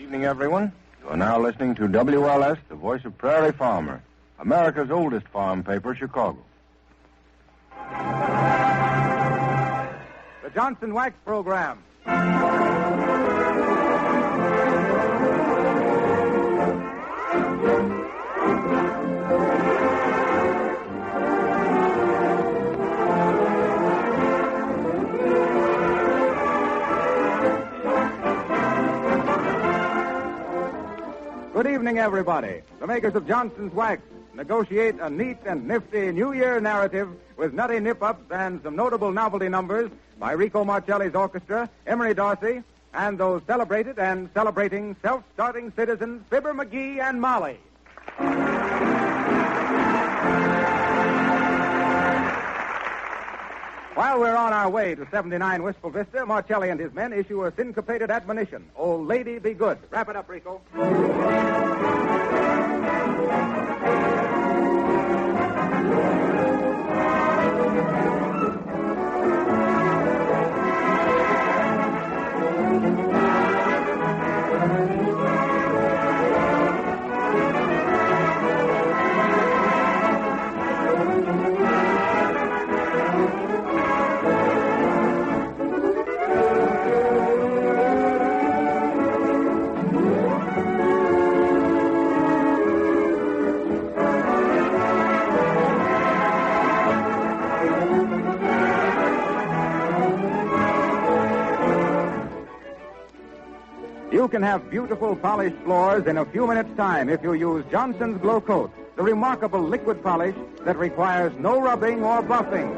Evening, everyone. You are now listening to WLS, the voice of Prairie Farmer, America's oldest farm paper, Chicago. The Johnson Wax Program. Good evening, everybody. The makers of Johnson's Wax negotiate a neat and nifty New Year narrative with nutty nip-ups and some notable novelty numbers by Rico Marcelli's orchestra, Emery Darcy, and those celebrated and celebrating self-starting citizens, Fibber, McGee, and Molly. While we're on our way to 79 Wistful Vista, Marcelli and his men issue a syncopated admonition. Oh, lady, be good. Wrap it up, Rico. You can have beautiful polished floors in a few minutes' time if you use Johnson's Glow Coat, the remarkable liquid polish that requires no rubbing or buffing.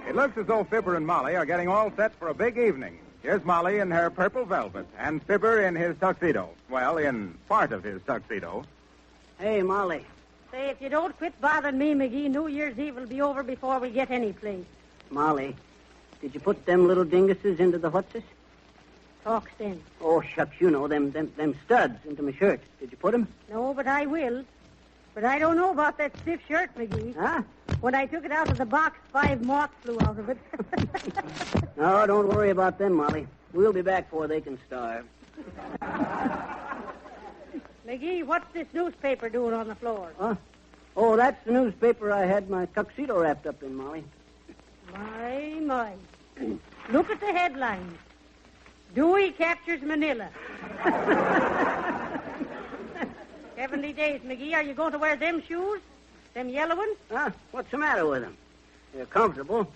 It looks as though Fibber and Molly are getting all set for a big evening. Here's Molly in her purple velvet, and Fibber in his tuxedo. Well, in part of his tuxedo. Hey, Molly. Say, if you don't quit bothering me, McGee, New Year's Eve will be over before we get any place. Molly, did you put them little dinguses into the what's-this? Talk sense. Oh, shucks, you know, them studs into my shirt. Did you put them? No, but I will. But I don't know about that stiff shirt, McGee. Huh? When I took it out of the box, 5 moths flew out of it. No, don't worry about them, Molly. We'll be back before they can starve. McGee, what's this newspaper doing on the floor? Huh? Oh, that's the newspaper I had my tuxedo wrapped up in, Molly. My. Look at the headlines. Dewey captures Manila. 70 days, McGee. Are you going to wear them shoes? Them yellow ones? Huh? What's the matter with them? They're comfortable.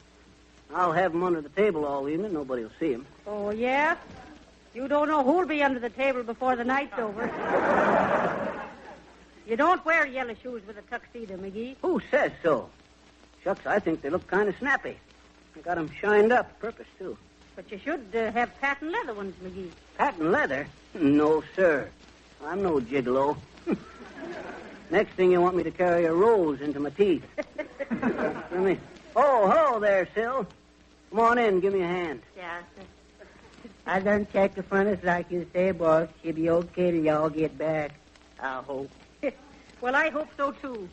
I'll have them under the table all evening. Nobody will see them. Oh, yeah? You don't know who'll be under the table before the night's over. You don't wear yellow shoes with a tuxedo, McGee. Who says so? Shucks, I think they look kind of snappy. I got them shined up, purpose, too. But you should have patent leather ones, McGee. Patent leather? No, sir. I'm no gigolo. Next thing you want me to carry a rose into my teeth. Let me... Oh, hello there, Sil. Come on in, give me a hand. Yeah, sir. I done checked the furnace like you say, boss. She'll be okay till y'all get back. I hope. Well, I hope so, too.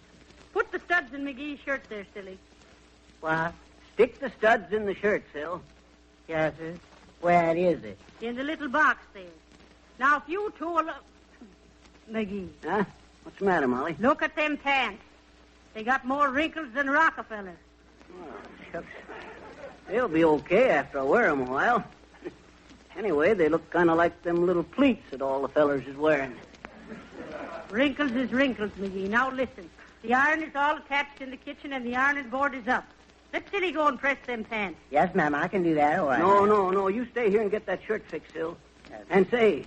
Put the studs in McGee's shirt there, silly. What? Stick the studs in the shirt, Sil. Yes, sir. Where is it? In the little box there. Now, if you two will... McGee. Huh? What's the matter, Molly? Look at them pants. They got more wrinkles than Rockefeller. Oh, shucks. They'll be okay after I wear them a while. Anyway, they look kind of like them little pleats that all the fellers is wearing. Wrinkles is wrinkles, McGee. Now listen. The iron is all attached in the kitchen, and the ironing board is up. Let Silly go and press them pants. Yes, ma'am, I can do that. All right. No. You stay here and get that shirt fixed, Sil. Yes. And say,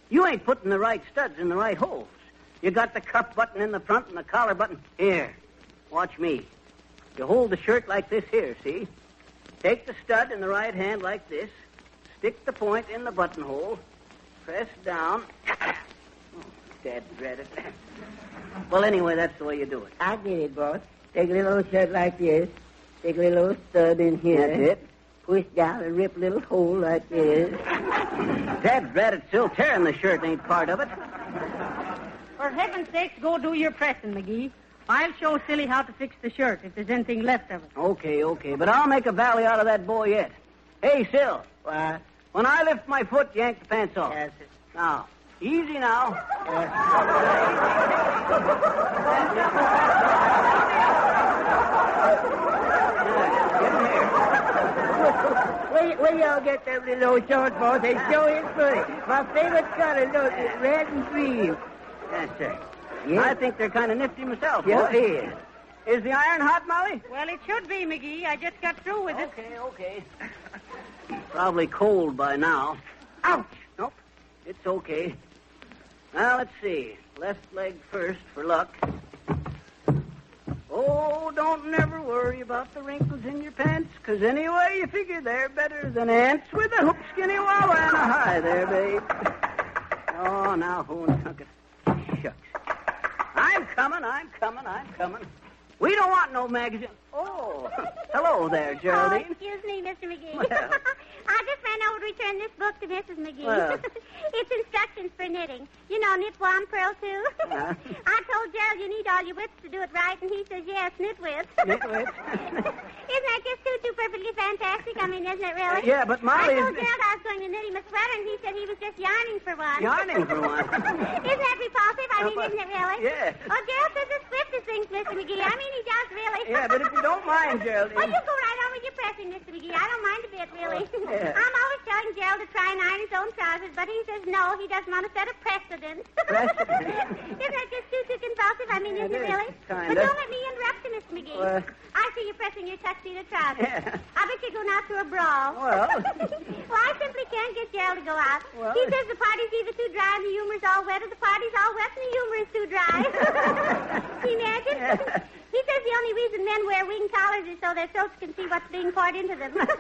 you ain't putting the right studs in the right holes. You got the cuff button in the front and the collar button. Here, watch me. You hold the shirt like this here, see? Take the stud in the right hand like this. Stick the point in the buttonhole. Press down. Oh, Dad dread it. Well, anyway, that's the way you do it. I get it, boss. Take a little shirt like this. Take a little stud in here. That's it. Push down and rip a little hole like this. Dad dread it, still tearing the shirt ain't part of it. For heaven's sakes, go do your pressing, McGee. I'll show Silly how to fix the shirt if there's anything left of it. Okay. But I'll make a valley out of that boy yet. Hey, Sil. What? When I lift my foot, yank the pants off. Yes, sir. Now, easy now. Where y'all get them little old shorts, boss? They sure is pretty. My favorite color, look, is red and green. Yes, sir. Yeah. I think they're kind of nifty myself. Yes, boy. it is. Is the iron hot, Molly? Well, it should be, McGee. I just got through with it. Okay. Probably cold by now. Ouch! Nope. It's okay. Now, let's see. Left leg first for luck. Oh, don't never worry about the wrinkles in your pants, 'cause anyway you figure they're better than ants with a hoop skinny wawa and a hi there, babe. Oh, now who took it? Shucks. I'm coming. We don't want no magazine. Oh, hello there, Geraldine. Oh, excuse me, Mr. McGee. Well. I just ran over to return this book to Mrs. McGee. Well. It's instructions for knitting. You know, knit one, purl two. I told Gerald you need all your whips to do it right, and he says, yes, knit with. Knit with. Isn't that just too perfectly fantastic? I mean, isn't it really? Yeah, but Molly... I told Gerald I was going to knit him a sweater, and he said he was just yarning for one. Yarning for one? Isn't that repulsive? I mean, isn't it really? Yes. Oh, Gerald says the swiftest things, Mr. McGee. I mean, he does, really. Yeah, but if you don't mind, Geraldine... Oh, you go right on with your pressing, Mr. McGee. I don't mind a bit, really. Yeah. I'm always telling Gerald to try and iron his own trousers, but he says no, he doesn't want to set a precedent. Precedent? Isn't that just too compulsive? I mean, isn't it really? Kinda. But don't let me interrupt you, Mr. McGee. Well. I see you pressing your tuxedo trousers. Yeah. I bet you're going out to a brawl. Well. Well, I simply can't get Gerald to go out. Well. He says the party's either too dry and the humor's all wet, or the party's all wet and the humor is too dry. Can you imagine? Yeah. He says the only reason men wear wing collars is so their throats can see what's being poured into them. Gerald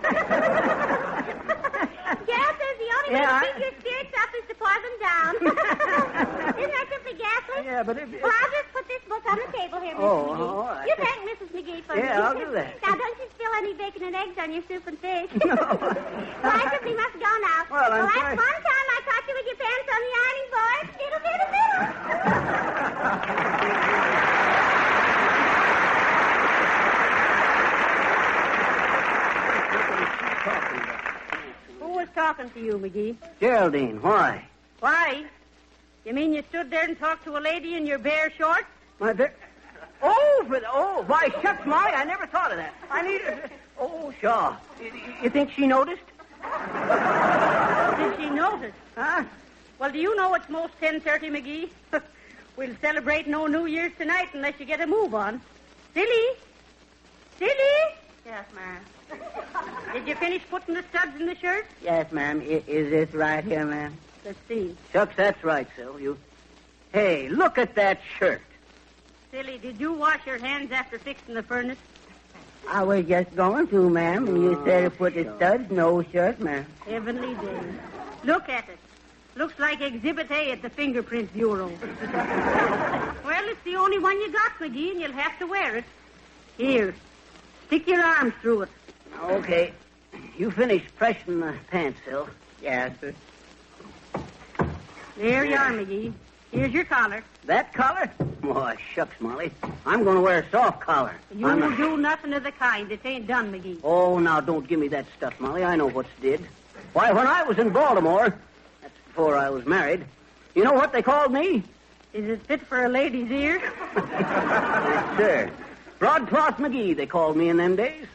says the only way to keep your spirits up is to pour them down. Isn't that simply ghastly? Yeah, but if... Well, I'll just put this book on the table here, Mrs. McGee. all right. You thank Mrs. McGee for me. Yeah, I'll do that. Now, don't you spill any bacon and eggs on your soup and fish. No. Well, I simply must go now. Well, I'm that's sorry. one time I caught you with your pants on the ironing board. Diddle, diddle, diddle. Who was talking to you, McGee? Geraldine, why? Why? You mean you stood there and talked to a lady in your bare shorts? Why, shucks, Molly, I never thought of that. I need her. Oh, sure. You think she noticed? Did she notice? Huh? Well, do you know it's most 10:30, McGee? We'll celebrate no New Year's tonight unless you get a move on. Silly? Yes, ma'am. Did you finish putting the studs in the shirt? Yes, ma'am. Is this right here, ma'am? Let's see. Shucks, that's right, Sil. Hey, look at that shirt. Silly, did you wash your hands after fixing the furnace? I was just going to, ma'am, and you said to put the studs in the old shirt, ma'am. Heavenly days. Look at it. Looks like Exhibit A at the Fingerprint Bureau. Well, it's the only one you got, McGee, and you'll have to wear it. Here, stick your arms through it. Okay. You finished pressing the pants, Sil. Yes, sir. There you are, McGee. Here's your collar. That collar? Why, shucks, Molly. I'm going to wear a soft collar. You won't do nothing of the kind. It ain't done, McGee. Oh, now, don't give me that stuff, Molly. I know what's did. Why, when I was in Baltimore, that's before I was married, you know what they called me? Is it fit for a lady's ear? Yes, sir. Broadcloth McGee, they called me in them days.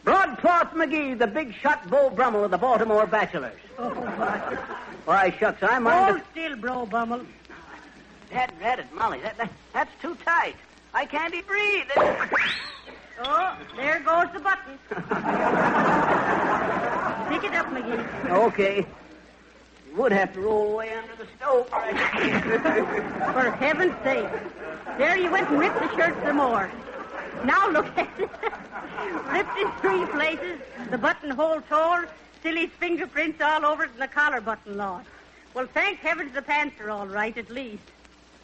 Broadcloth McGee, the big shot Beau Brummel of the Baltimore Bachelors. Oh, my. Why, shucks, I mind... Hold still, Bro Bummel. Dad, Molly, that's too tight. I can't breathe. Oh, there goes the button. Pick it up, McGee. Okay. You would have to roll away under the stove. For heaven's sake. There you went and ripped the shirt some more. Now look at it. Ripped in 3 places, the buttonhole tore, Silly's fingerprints all over it, and the collar button lost. Well, thank heavens the pants are all right, at least.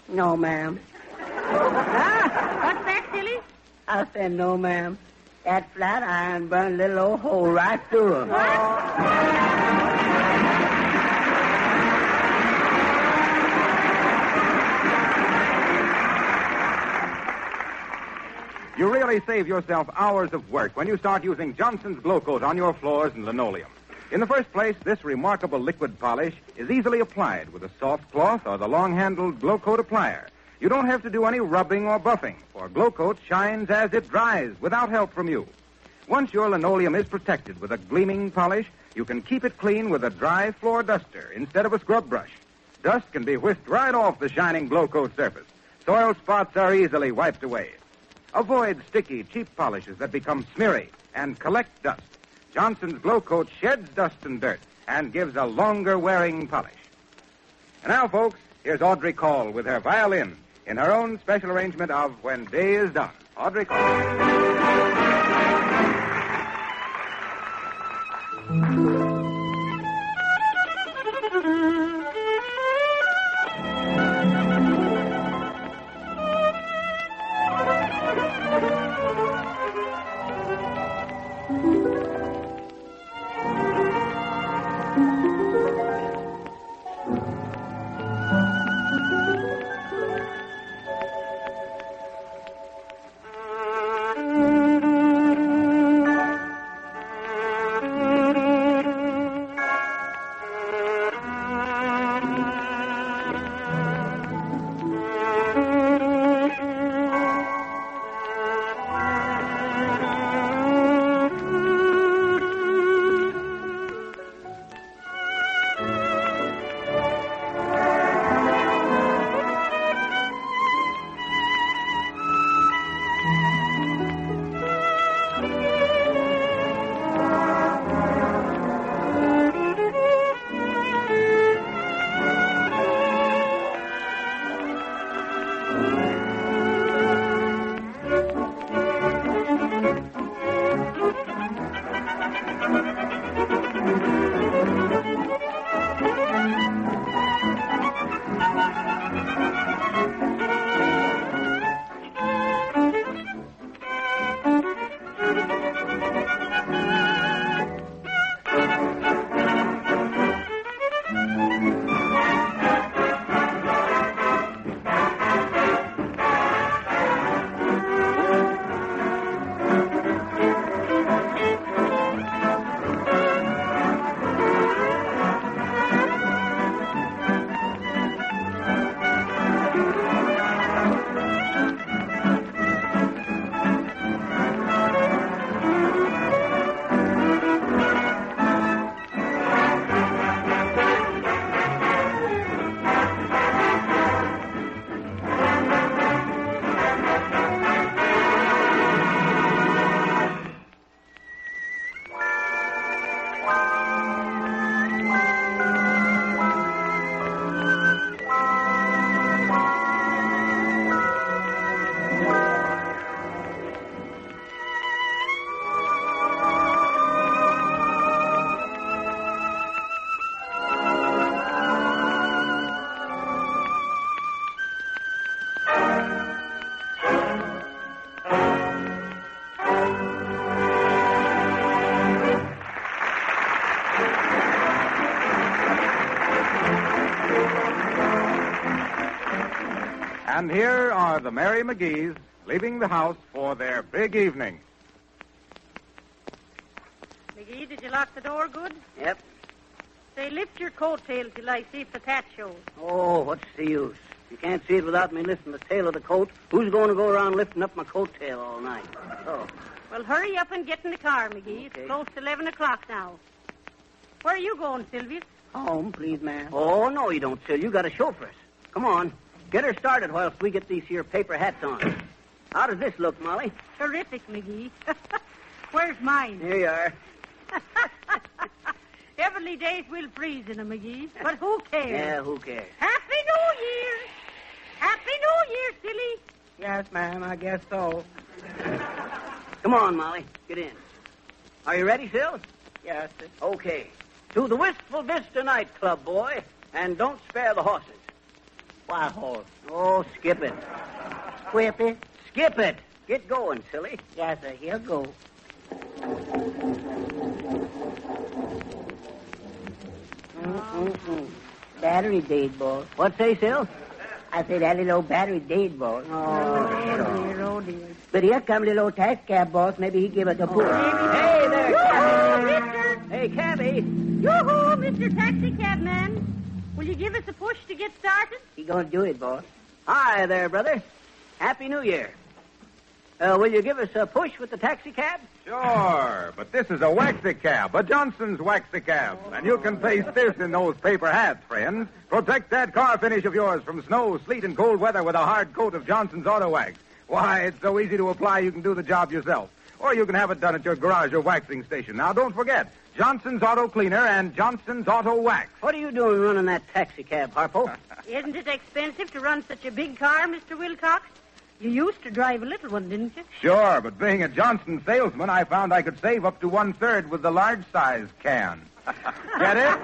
No, ma'am. What's that, Silly? I said no, ma'am. That flat iron burned a little old hole right through her. You really save yourself hours of work when you start using Johnson's Glow Coat on your floors and linoleum. In the first place, this remarkable liquid polish is easily applied with a soft cloth or the long-handled Glow Coat applier. You don't have to do any rubbing or buffing, for Glow Coat shines as it dries without help from you. Once your linoleum is protected with a gleaming polish, you can keep it clean with a dry floor duster instead of a scrub brush. Dust can be whisked right off the shining Glow Coat surface. Soil spots are easily wiped away. Avoid sticky, cheap polishes that become smeary and collect dust. Johnson's Glow Coat sheds dust and dirt and gives a longer-wearing polish. And now, folks, here's Audrey Call with her violin in her own special arrangement of When Day is Done. Audrey Call. And here are the Merry McGees leaving the house for their big evening. McGee, did you lock the door good? Yep. Say, lift your coattail till I see if the cat shows. Oh, what's the use? You can't see it without me lifting the tail of the coat. Who's going to go around lifting up my coattail all night? Oh. Well, hurry up and get in the car, McGee. Okay. It's close to 11 o'clock now. Where are you going, Sylvia? Home, please, ma'am. Oh, no, you don't, Sil. You got a chauffeur. Come on. Get her started whilst we get these here paper hats on. How does this look, Molly? Terrific, McGee. Where's mine? Here you are. Heavenly days will freeze in them, McGee. But who cares? Yeah, who cares? Happy New Year! Happy New Year, silly! Yes, ma'am, I guess so. Come on, Molly. Get in. Are you ready, Phil? Yes, sir. Okay. To the Wistful Vista nightclub, boy. And don't spare the horses. What horse? Oh, skip it. Whip it? Skip it. Get going, silly. Yes, sir, he'll go. Battery dead, boy. What say, Sil? I said that little old battery dead, boy. Oh, dear. But here come little old tax cab, boss. Maybe he give us a push. Hey there, Yoo-hoo, Cabby. mister! Hey, Cabby. Yoo-hoo, Mr. Taxi Cab Man. Will you give us a push to get started? He gonna do it, boss. Hi there, brother. Happy New Year. Will you give us a push with the taxi cab? Sure, but this is a waxy cab, a Johnson's waxy cab. And you can face this in those paper hats, friends. Protect that car finish of yours from snow, sleet, and cold weather with a hard coat of Johnson's Auto Wax. Why, it's so easy to apply you can do the job yourself. Or you can have it done at your garage or waxing station. Now, don't forget, Johnson's Auto Cleaner and Johnson's Auto Wax. What are you doing running that taxi cab, Harpo? Isn't it expensive to run such a big car, Mr. Wilcox? You used to drive a little one, didn't you? Sure, but being a Johnson salesman, I found I could save up to 1/3 with the large size can. Get it?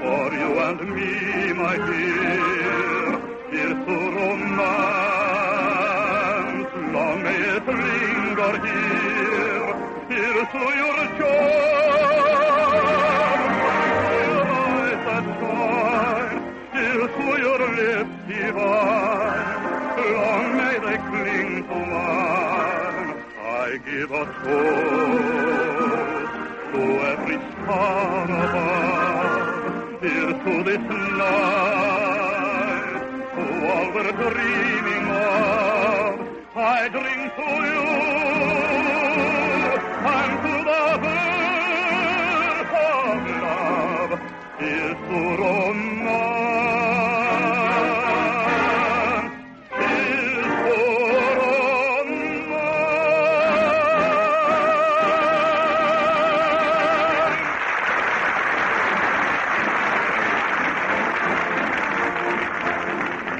For you and me, my dear, here's to romance. Long may it linger here. Here's to your charm, your eyes that shine. Here's to your lips divine. Long may they cling to mine. I give a toast to every star above. Here's to this night, to all we're dreaming of. I drink to you and to the birth of love. Here's to romance. Here's to romance.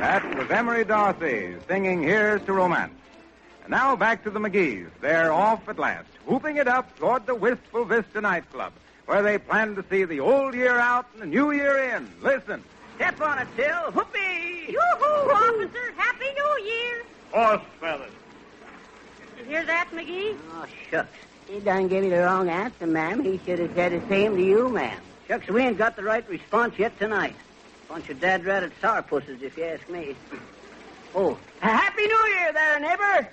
That was Emery Darcy singing Here's to Romance. And now back to the McGees. They're off at last, whooping it up toward the Wistful Vista nightclub, where they plan to see the old year out and the new year in. Listen. Step on it, Sil. Whoopee! Yoo-hoo, officer! Happy New Year! Horse feathers. You hear that, McGee? Oh, shucks. He done gave you the wrong answer, ma'am. He should have said the same to you, ma'am. Shucks, we ain't got the right response yet tonight. Bunch of dad-ratted sourpusses, if you ask me. Oh, Happy New Year there, neighbor!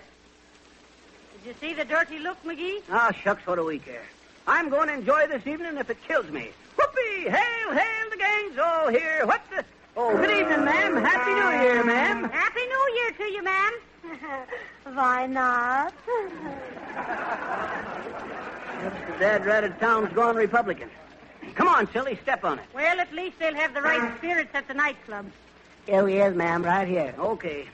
Did you see the dirty look, McGee? Ah, shucks, what do we care? I'm going to enjoy this evening if it kills me. Whoopee! Hail, hail the gangs all here. What the... Oh, good evening, ma'am. Happy New Year, ma'am. Happy New Year to you, ma'am. Why not? The dad-ratted town's gone Republican. Come on, silly, step on it. Well, at least they'll have the right spirits at the nightclub. Here he is, ma'am, right here. Okay.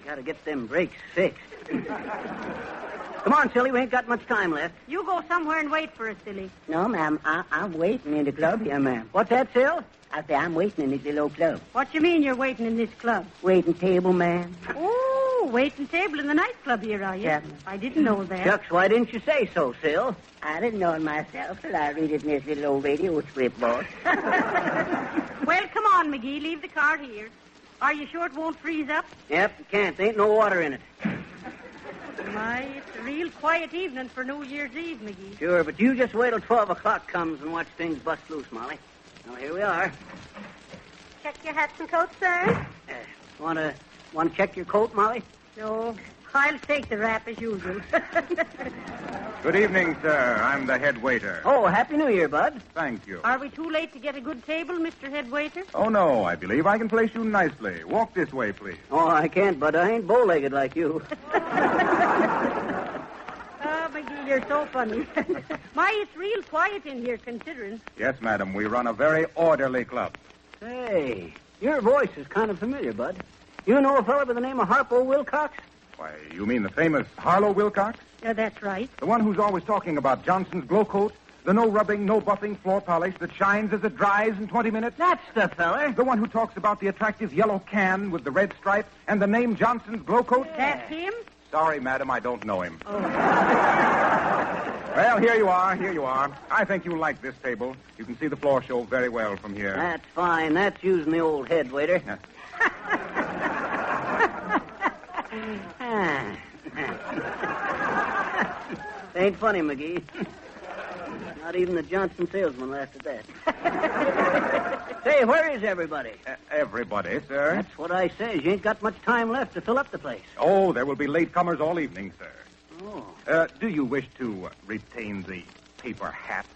Gotta get them brakes fixed. Come on, silly, we ain't got much time left. You go somewhere and wait for us, silly. No, ma'am, I'm waiting in the club here, ma'am. What's that, Sil? I say I'm waiting in this little old club. What you mean you're waiting in this club? Waiting table, ma'am. Oh, waiting table in the nightclub here, are you? Yeah. I didn't know that. Shucks, why didn't you say so, Sil? I didn't know it myself till I read it in this little old radio script, boss. Well, come on, McGee. Leave the car here. Are you sure it won't freeze up? Yep, it can't. There ain't no water in it. My, it's a real quiet evening for New Year's Eve, McGee. Sure, but you just wait till 12 o'clock comes and watch things bust loose, Molly. Well, here we are. Check your hats and coats, sir. Want to check your coat, Molly? No, I'll take the wrap as usual. Good evening, sir. I'm the head waiter. Oh, Happy New Year, Bud. Thank you. Are we too late to get a good table, Mr. Head Waiter? Oh, no. I believe I can place you nicely. Walk this way, please. Oh, I can't, Bud. I ain't bow-legged like you. Oh, McGee, you're so funny. My, it's real quiet in here, considering. Yes, madam. We run a very orderly club. Hey, your voice is kind of familiar, Bud. You know a fellow by the name of Harpo Wilcox? Why, you mean the famous Harlow Wilcox? Yeah, that's right. The one who's always talking about Johnson's Glow Coat, the no-rubbing, no-buffing floor polish that shines as it dries in 20 minutes? That's the feller. The one who talks about the attractive yellow can with the red stripe and the name Johnson's Glow Coat? That's him? Sorry, madam, I don't know him. Oh. Well, here you are. I think you'll like this table. You can see the floor show very well from here. That's fine. That's using the old head waiter. Ain't funny, McGee. Not even the Johnson salesman laughed at that. Say, where is everybody? Everybody, sir. That's what I says. You ain't got much time left to fill up the place. Oh, there will be latecomers all evening, sir. Oh. Do you wish to retain the paper hats,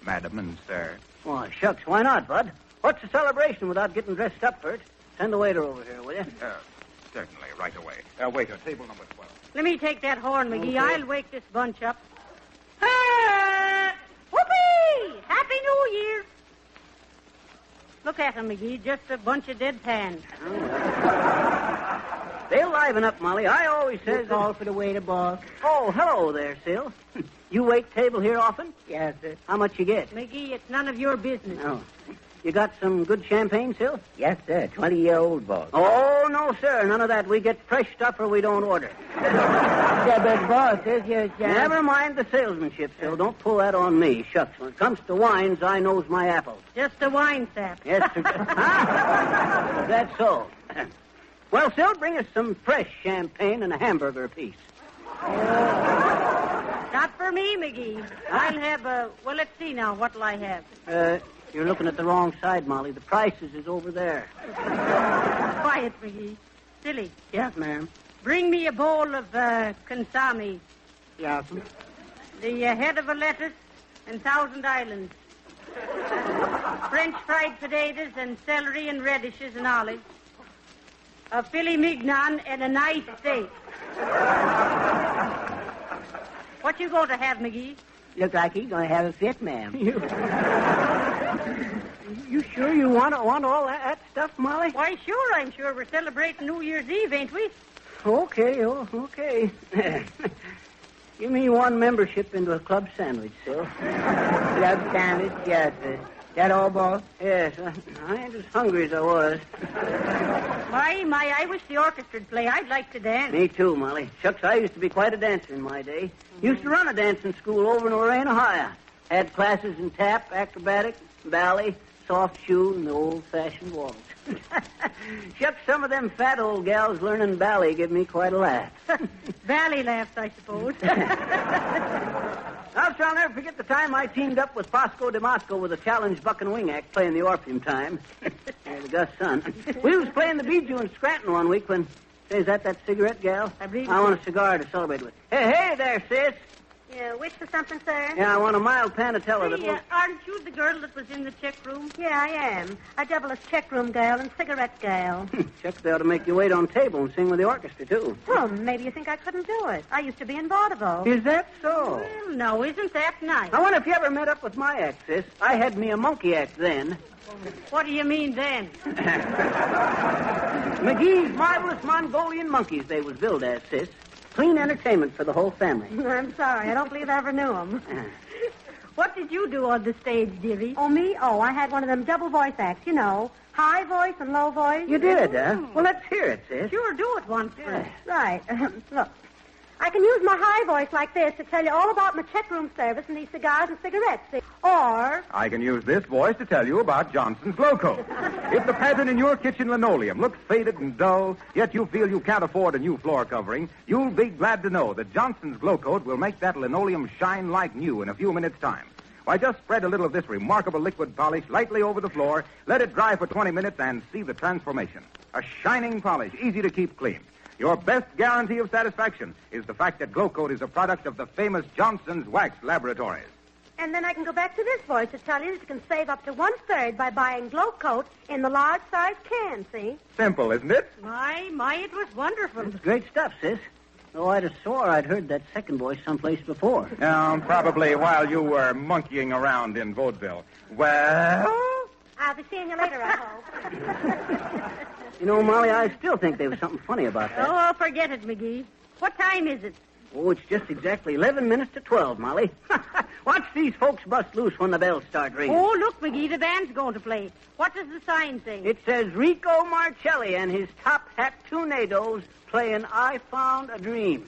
madam and sir? Why, shucks, why not, Bud? What's the celebration without getting dressed up for it? Send the waiter over here, will you? Certainly, right away. Waiter, table number 12. Let me take that horn, McGee. Okay. I'll wake this bunch up. Whoopee! Happy New Year! Look at them, McGee. Just a bunch of dead pans. They'll liven up, Molly. I always says... Call for the waiter, boss. Oh, hello there, Sil. You wait table here often? Yes, sir. How much you get? McGee, it's none of your business. Oh. You got some good champagne, Sil? Yes, sir. 20-year-old, boss. Oh, no, sir. None of that. We get fresh stuff or we don't order. Yeah, but, boss, there's your chance. Never mind the salesmanship, Sil. Don't pull that on me. Shucks. When it comes to wines, I knows my apples. Just a wine sap. Yes, sir. That's so. Well, Sil, bring us some fresh champagne and a hamburger apiece. Not for me, McGee. I'll have well, let's see now. What'll I have? You're looking at the wrong side, Molly. The prices is over there. Quiet, McGee. Silly. Yes, ma'am. Bring me a bowl of consomme. Yes. The head of a lettuce and Thousand Islands. French fried potatoes and celery and radishes and olives. A filet mignon and a nice steak. What you going to have, McGee? Look like he's going to have a fit, ma'am. You sure you want all that stuff, Molly? Why, sure, I'm sure. We're celebrating New Year's Eve, ain't we? Okay, okay. Give me one membership into a club sandwich, Sil. Club sandwich, yes, sir. That all, boss? Yes, I ain't as hungry as I was. My, I wish the orchestra'd play. I'd like to dance. Me too, Molly. Shucks, I used to be quite a dancer in my day. Used to run a dancing school over in Lorraine, Ohio. Had classes in tap, acrobatic, ballet, soft shoe, and the old-fashioned waltz. Shucks, some of them fat old gals learning ballet give me quite a laugh. Valley laughs, I suppose. I'll never forget the time I teamed up with Pasco DeMosco with a challenge buck and wing act playing the Orpheum time. The Gus' son. We was playing the Bijou in Scranton one week when... Say, is that cigarette, gal? I believe I want a cigar to celebrate with. Hey there, sis. You wish for something, sir? Yeah, I want a mild panatella that will... Aren't you the girl that was in the check room? Yeah, I am. A double-less check room gal and cigarette gal. Shucks, they ought to make you wait on table and sing with the orchestra, too. Well, maybe you think I couldn't do it. I used to be in vaudeville. Is that so? Well, no, isn't that nice? I wonder if you ever met up with my act, sis. I had me a monkey act then. What do you mean then? McGee's Marvelous Mongolian Monkeys they was billed as, sis. Clean entertainment for the whole family. I'm sorry. I don't believe I ever knew him. What did you do on the stage, dearie? Oh, me? Oh, I had one of them double voice acts, you know. High voice and low voice. You did, huh? Well, let's hear it, sis. Sure, do it once for us. Right. Look. I can use my high voice like this to tell you all about my check room service and these cigars and cigarettes. Or... I can use this voice to tell you about Johnson's Glow Coat. If the pattern in your kitchen linoleum looks faded and dull, yet you feel you can't afford a new floor covering, you'll be glad to know that Johnson's Glow Coat will make that linoleum shine like new in a few minutes' time. Why, just spread a little of this remarkable liquid polish lightly over the floor, let it dry for 20 minutes, and see the transformation. A shining polish, easy to keep clean. Your best guarantee of satisfaction is the fact that Glow Coat is a product of the famous Johnson's Wax Laboratories. And then I can go back to this voice to tell you that you can save up to 1/3 by buying Glow Coat in the large size can, see? Simple, isn't it? My, it was wonderful. It's great stuff, sis. Though I'd have swore I'd heard that second voice someplace before. Probably while you were monkeying around in vaudeville. Well... I'll be seeing you later, I hope. You know, Molly, I still think there was something funny about that. Oh, forget it, McGee. What time is it? Oh, it's just exactly 11 minutes to 12, Molly. Watch these folks bust loose when the bells start ringing. Oh, look, McGee, the band's going to play. What does the sign say? It says Rico Marcelli and his top hat tornadoes playing I Found a Dream.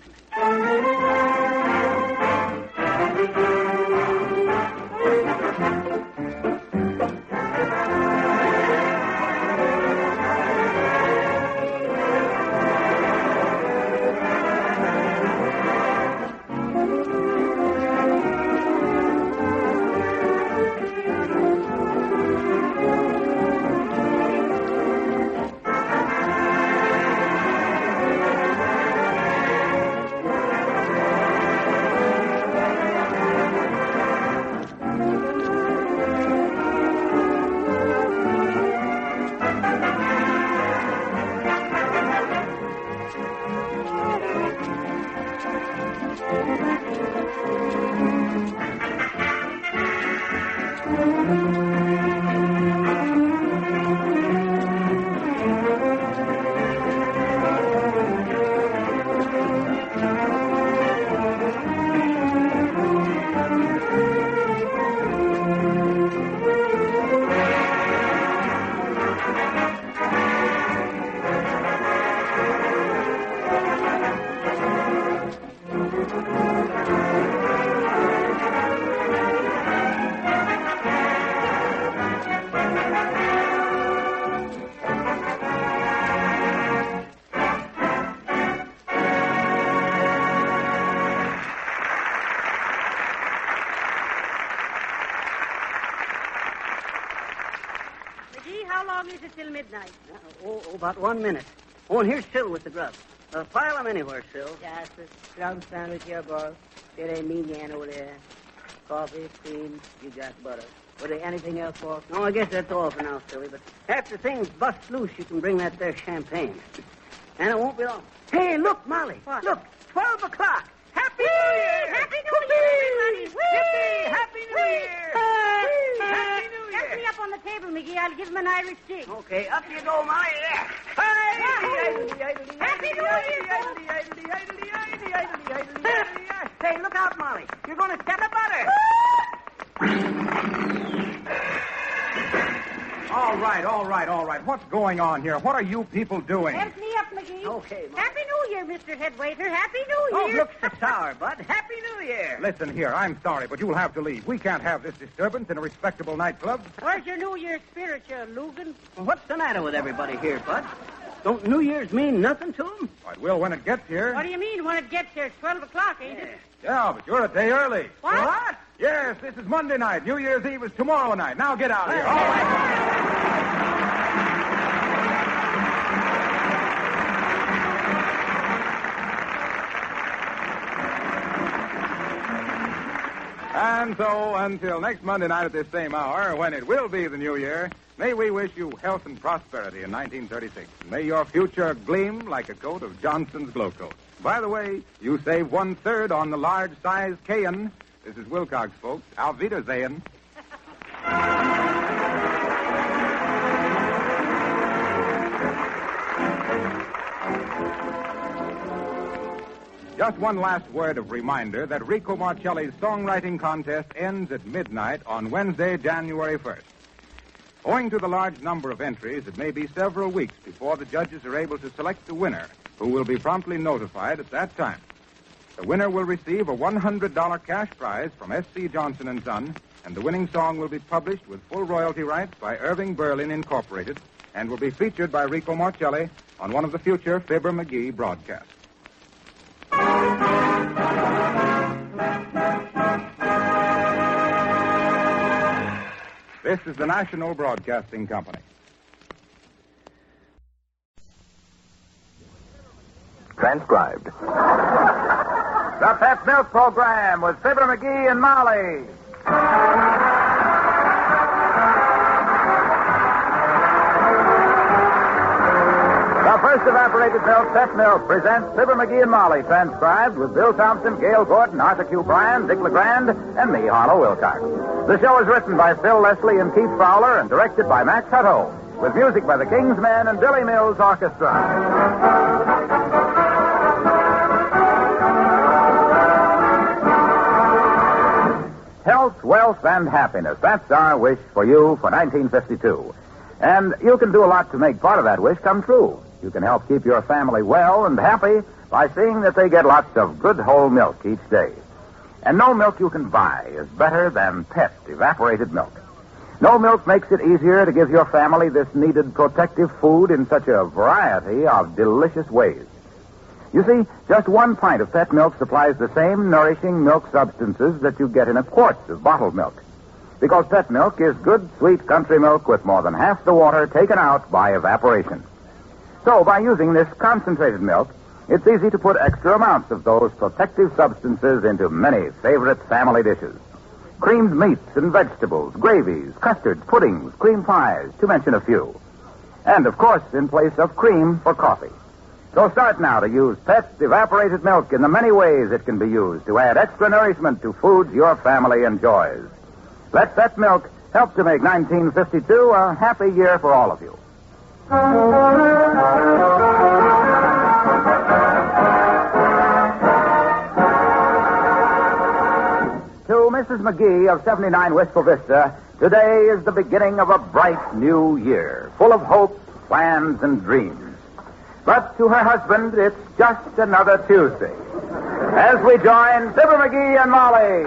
How long is it till midnight? About 1 minute. Oh, and here's Sil with the grub. File them anywhere, Sil. Yes, sir. Grub sandwich here, boss. There ain't me man over there. Coffee, cream, you got butter. Was there anything else, boss? No, I guess that's all for now, Silly. But after things bust loose, you can bring that there champagne. And it won't be long. Hey, look, Molly. What? Look, 12 o'clock. Happy New Year! Happy New Year, everybody! Yippee! Happy New Year! Happy New Year! Help me up on the table, McGee. I'll give him an Irish jig. Okay, up you go, Molly. There. Happy New Year! Hey, look out, Molly. You're going to set a butter. All right. What's going on here? What are you people doing? Help me up, McGee. Okay, Molly. Happy New Year, Mr. Headwaiter. Happy New Oh, Year. looks so sour, Bud. Happy New Year. Listen here, I'm sorry, but you'll have to leave. We can't have this disturbance in a respectable nightclub. Where's your New Year's spirit, you Lugan? Well, what's the matter with everybody here, Bud? Don't New Year's mean nothing to them? It will when it gets here. What do you mean when it gets here? It's 12 o'clock, ain't it? Yeah, but you're a day early. What? Yes, this is Monday night. New Year's Eve is tomorrow night. Now get out of here. All right. And so, until next Monday night at this same hour, when it will be the New Year, may we wish you health and prosperity in 1936. May your future gleam like a coat of Johnson's Glow Coat. By the way, you save 1/3 on the large size Cayenne. This is Wilcox, folks. Auf Wiedersehen. Just one last word of reminder that Rico Marcelli's songwriting contest ends at midnight on Wednesday, January 1st. Owing to the large number of entries, it may be several weeks before the judges are able to select the winner, who will be promptly notified at that time. The winner will receive a $100 cash prize from S.C. Johnson & Son, and the winning song will be published with full royalty rights by Irving Berlin Incorporated and will be featured by Rico Marcelli on one of the future Fibber McGee broadcasts. This is the National Broadcasting Company. transcribed. The Pet Milk Program with Fibber, McGee, and Molly. The first evaporated milk, Pet Milk, presents Fibber, McGee, and Molly, transcribed with Bill Thompson, Gail Gordon, Arthur Q. Bryan, Dick LeGrand, and me, Harlow Wilcox. The show is written by Phil Leslie and Keith Fowler and directed by Max Hutto, with music by the King's Men and Billy Mills Orchestra. Health, wealth, and happiness. That's our wish for you for 1952. And you can do a lot to make part of that wish come true. You can help keep your family well and happy by seeing that they get lots of good whole milk each day. And no milk you can buy is better than Pet evaporated milk. No milk makes it easier to give your family this needed protective food in such a variety of delicious ways. You see, just 1 pint of Pet milk supplies the same nourishing milk substances that you get in a quart of bottled milk. Because Pet milk is good, sweet country milk with more than half the water taken out by evaporation. So, by using this concentrated milk, it's easy to put extra amounts of those protective substances into many favorite family dishes. Creamed meats and vegetables, gravies, custards, puddings, cream pies, to mention a few. And, of course, in place of cream for coffee. So start now to use Pet evaporated milk in the many ways it can be used to add extra nourishment to foods your family enjoys. Let Pet milk help to make 1952 a happy year for all of you. To Mrs. McGee of 79 Wistful Vista, today is the beginning of a bright new year, full of hopes, plans, and dreams. But to her husband, it's just another Tuesday. As we join Fibber, McGee, and Molly.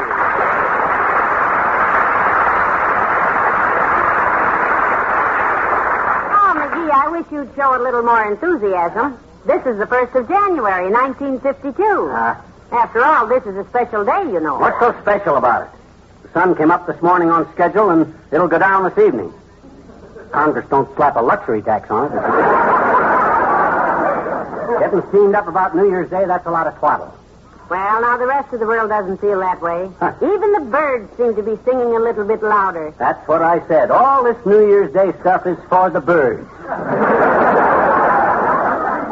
I wish you'd show a little more enthusiasm. This is the 1st of January, 1952. After all, this is a special day, you know. What's so special about it? The sun came up this morning on schedule, and it'll go down this evening. Congress don't slap a luxury tax on it. Getting steamed up about New Year's Day, that's a lot of twaddle. Well, now, the rest of the world doesn't feel that way. Even the birds seem to be singing a little bit louder. That's what I said. All this New Year's Day stuff is for the birds.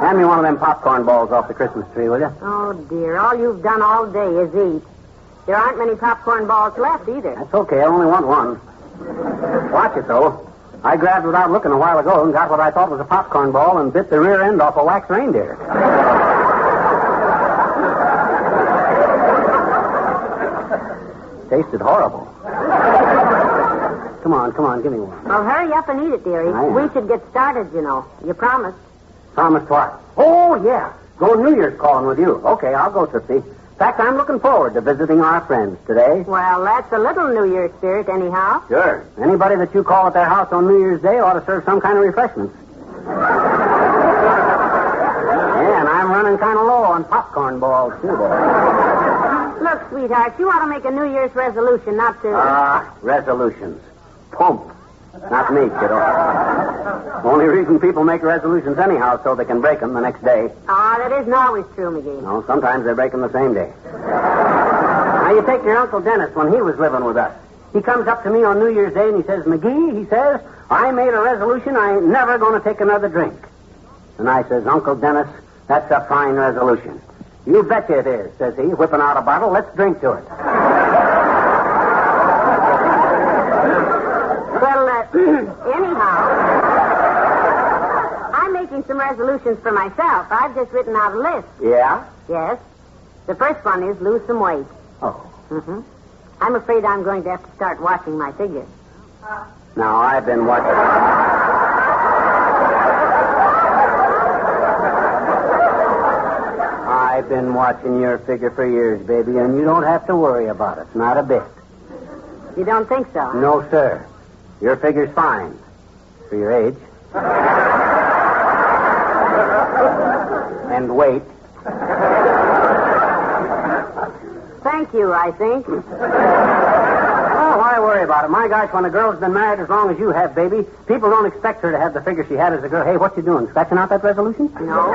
Hand me one of them popcorn balls off the Christmas tree, will you? Oh, dear. All you've done all day is eat. There aren't many popcorn balls left, either. That's okay. I only want one. Watch it, though. I grabbed without looking a while ago and got what I thought was a popcorn ball and bit the rear end off a wax reindeer. Tasted horrible. Come on, give me one. Well, hurry up and eat it, dearie. We should get started, you know. You promised. Promised what? Oh, yeah. Go New Year's calling with you. Okay, I'll go, Tootsie. In fact, I'm looking forward to visiting our friends today. Well, that's a little New Year's spirit, anyhow. Sure. Anybody that you call at their house on New Year's Day ought to serve some kind of refreshments. Yeah, and I'm running kind of low on popcorn balls, too, boy. Look, sweetheart, you ought to make a New Year's resolution not to... Resolutions. Pump. Not me, kiddo. Only reason people make resolutions anyhow so they can break them the next day. That isn't always true, McGee. No, sometimes they break them the same day. Now, you take your Uncle Dennis when he was living with us. He comes up to me on New Year's Day and he says, McGee, he says, I made a resolution I ain't never going to take another drink. And I says, Uncle Dennis, that's a fine resolution. You betcha it is, says he, whipping out a bottle. Let's drink to it. Well, anyhow, I'm making some resolutions for myself. I've just written out a list. Yeah? Yes. The first one is lose some weight. Oh. Mm-hmm. I'm afraid I'm going to have to start watching my figure. Now, I've been watching... I've been watching your figure for years, baby, and you don't have to worry about it. Not a bit. You don't think so? No, sir. Your figure's fine. For your age. And weight. Thank you, I think. Oh, why worry about it? My gosh, when a girl's been married as long as you have, baby, people don't expect her to have the figure she had as a girl. Hey, what you doing? Scratching out that resolution? No.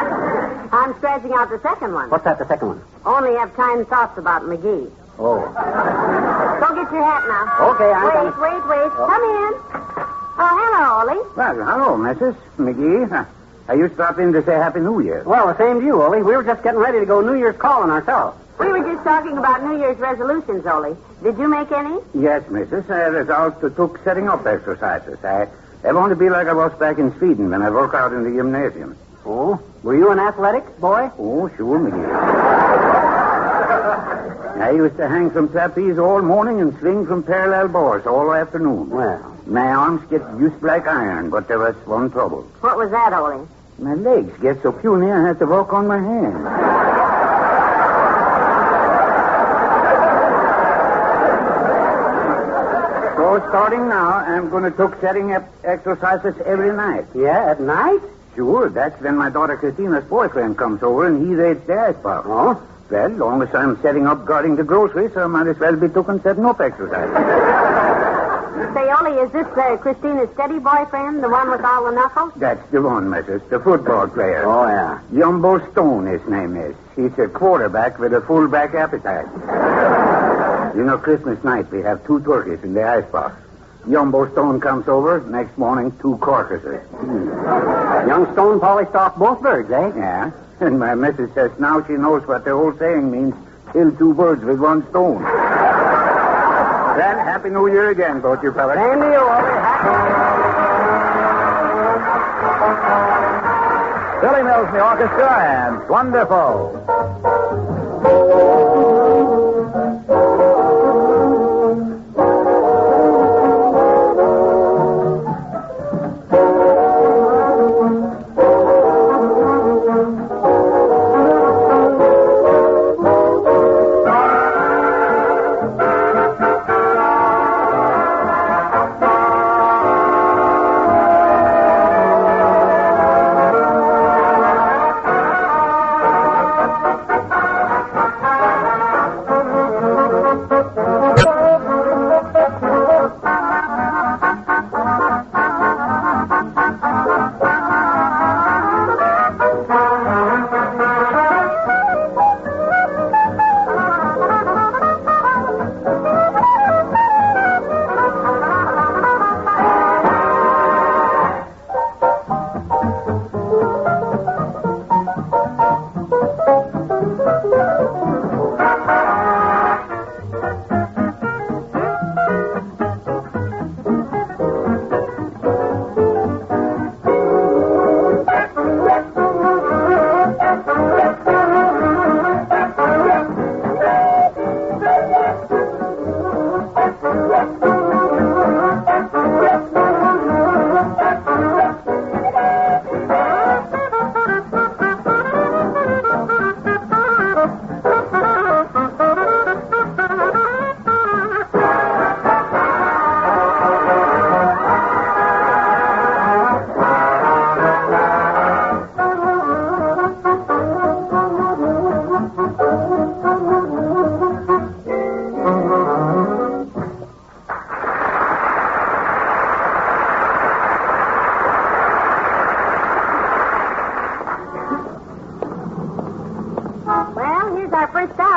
I'm scratching out the second one. What's that, the second one? Only have kind thoughts about McGee. Oh. Go get your hat now. Okay, I'm Wait. Oh. Come in. Oh, hello, Ollie. Well, hello, Mrs. McGee. You stopped in to say Happy New Year. Well, the same to you, Ollie. We were just getting ready to go New Year's calling ourselves. We were just talking about New Year's resolutions, Ollie. Did you make any? Yes, Mrs. I resolved to took setting up exercises. I want to be like I was back in Sweden when I work out in the gymnasium. Oh? Were you an athletic boy? Oh, sure, McGee. I used to hang from trapeze all morning and swing from parallel bars all afternoon. Well. My arms get used like iron, but there was one trouble. What was that, Ollie? My legs get so puny I had to walk on my hands. So starting now, I'm going to took setting up exercises every night. Yeah, at night? Sure, that's when my daughter Christina's boyfriend comes over and he rates the ice box. Oh? Well, long as I'm setting up guarding the groceries, I might as well be taking setting up exercises. Say, Ollie, is this Christina's steady boyfriend, the one with all the knuckles? That's the one, Mrs. The football player. Oh, yeah. Jumbo Stone, his name is. He's a quarterback with a fullback appetite. You know, Christmas night, we have 2 turkeys in the icebox. Jumbo Stone comes over, next morning, 2 carcasses. Young Stone polished off both birds, eh? Yeah. And my missus says now she knows what the old saying means, kill 2 birds with 1 stone. Well, Happy New Year again, both you fellas. Same to you, Ollie. Billy Mills in the orchestra and Wonderful.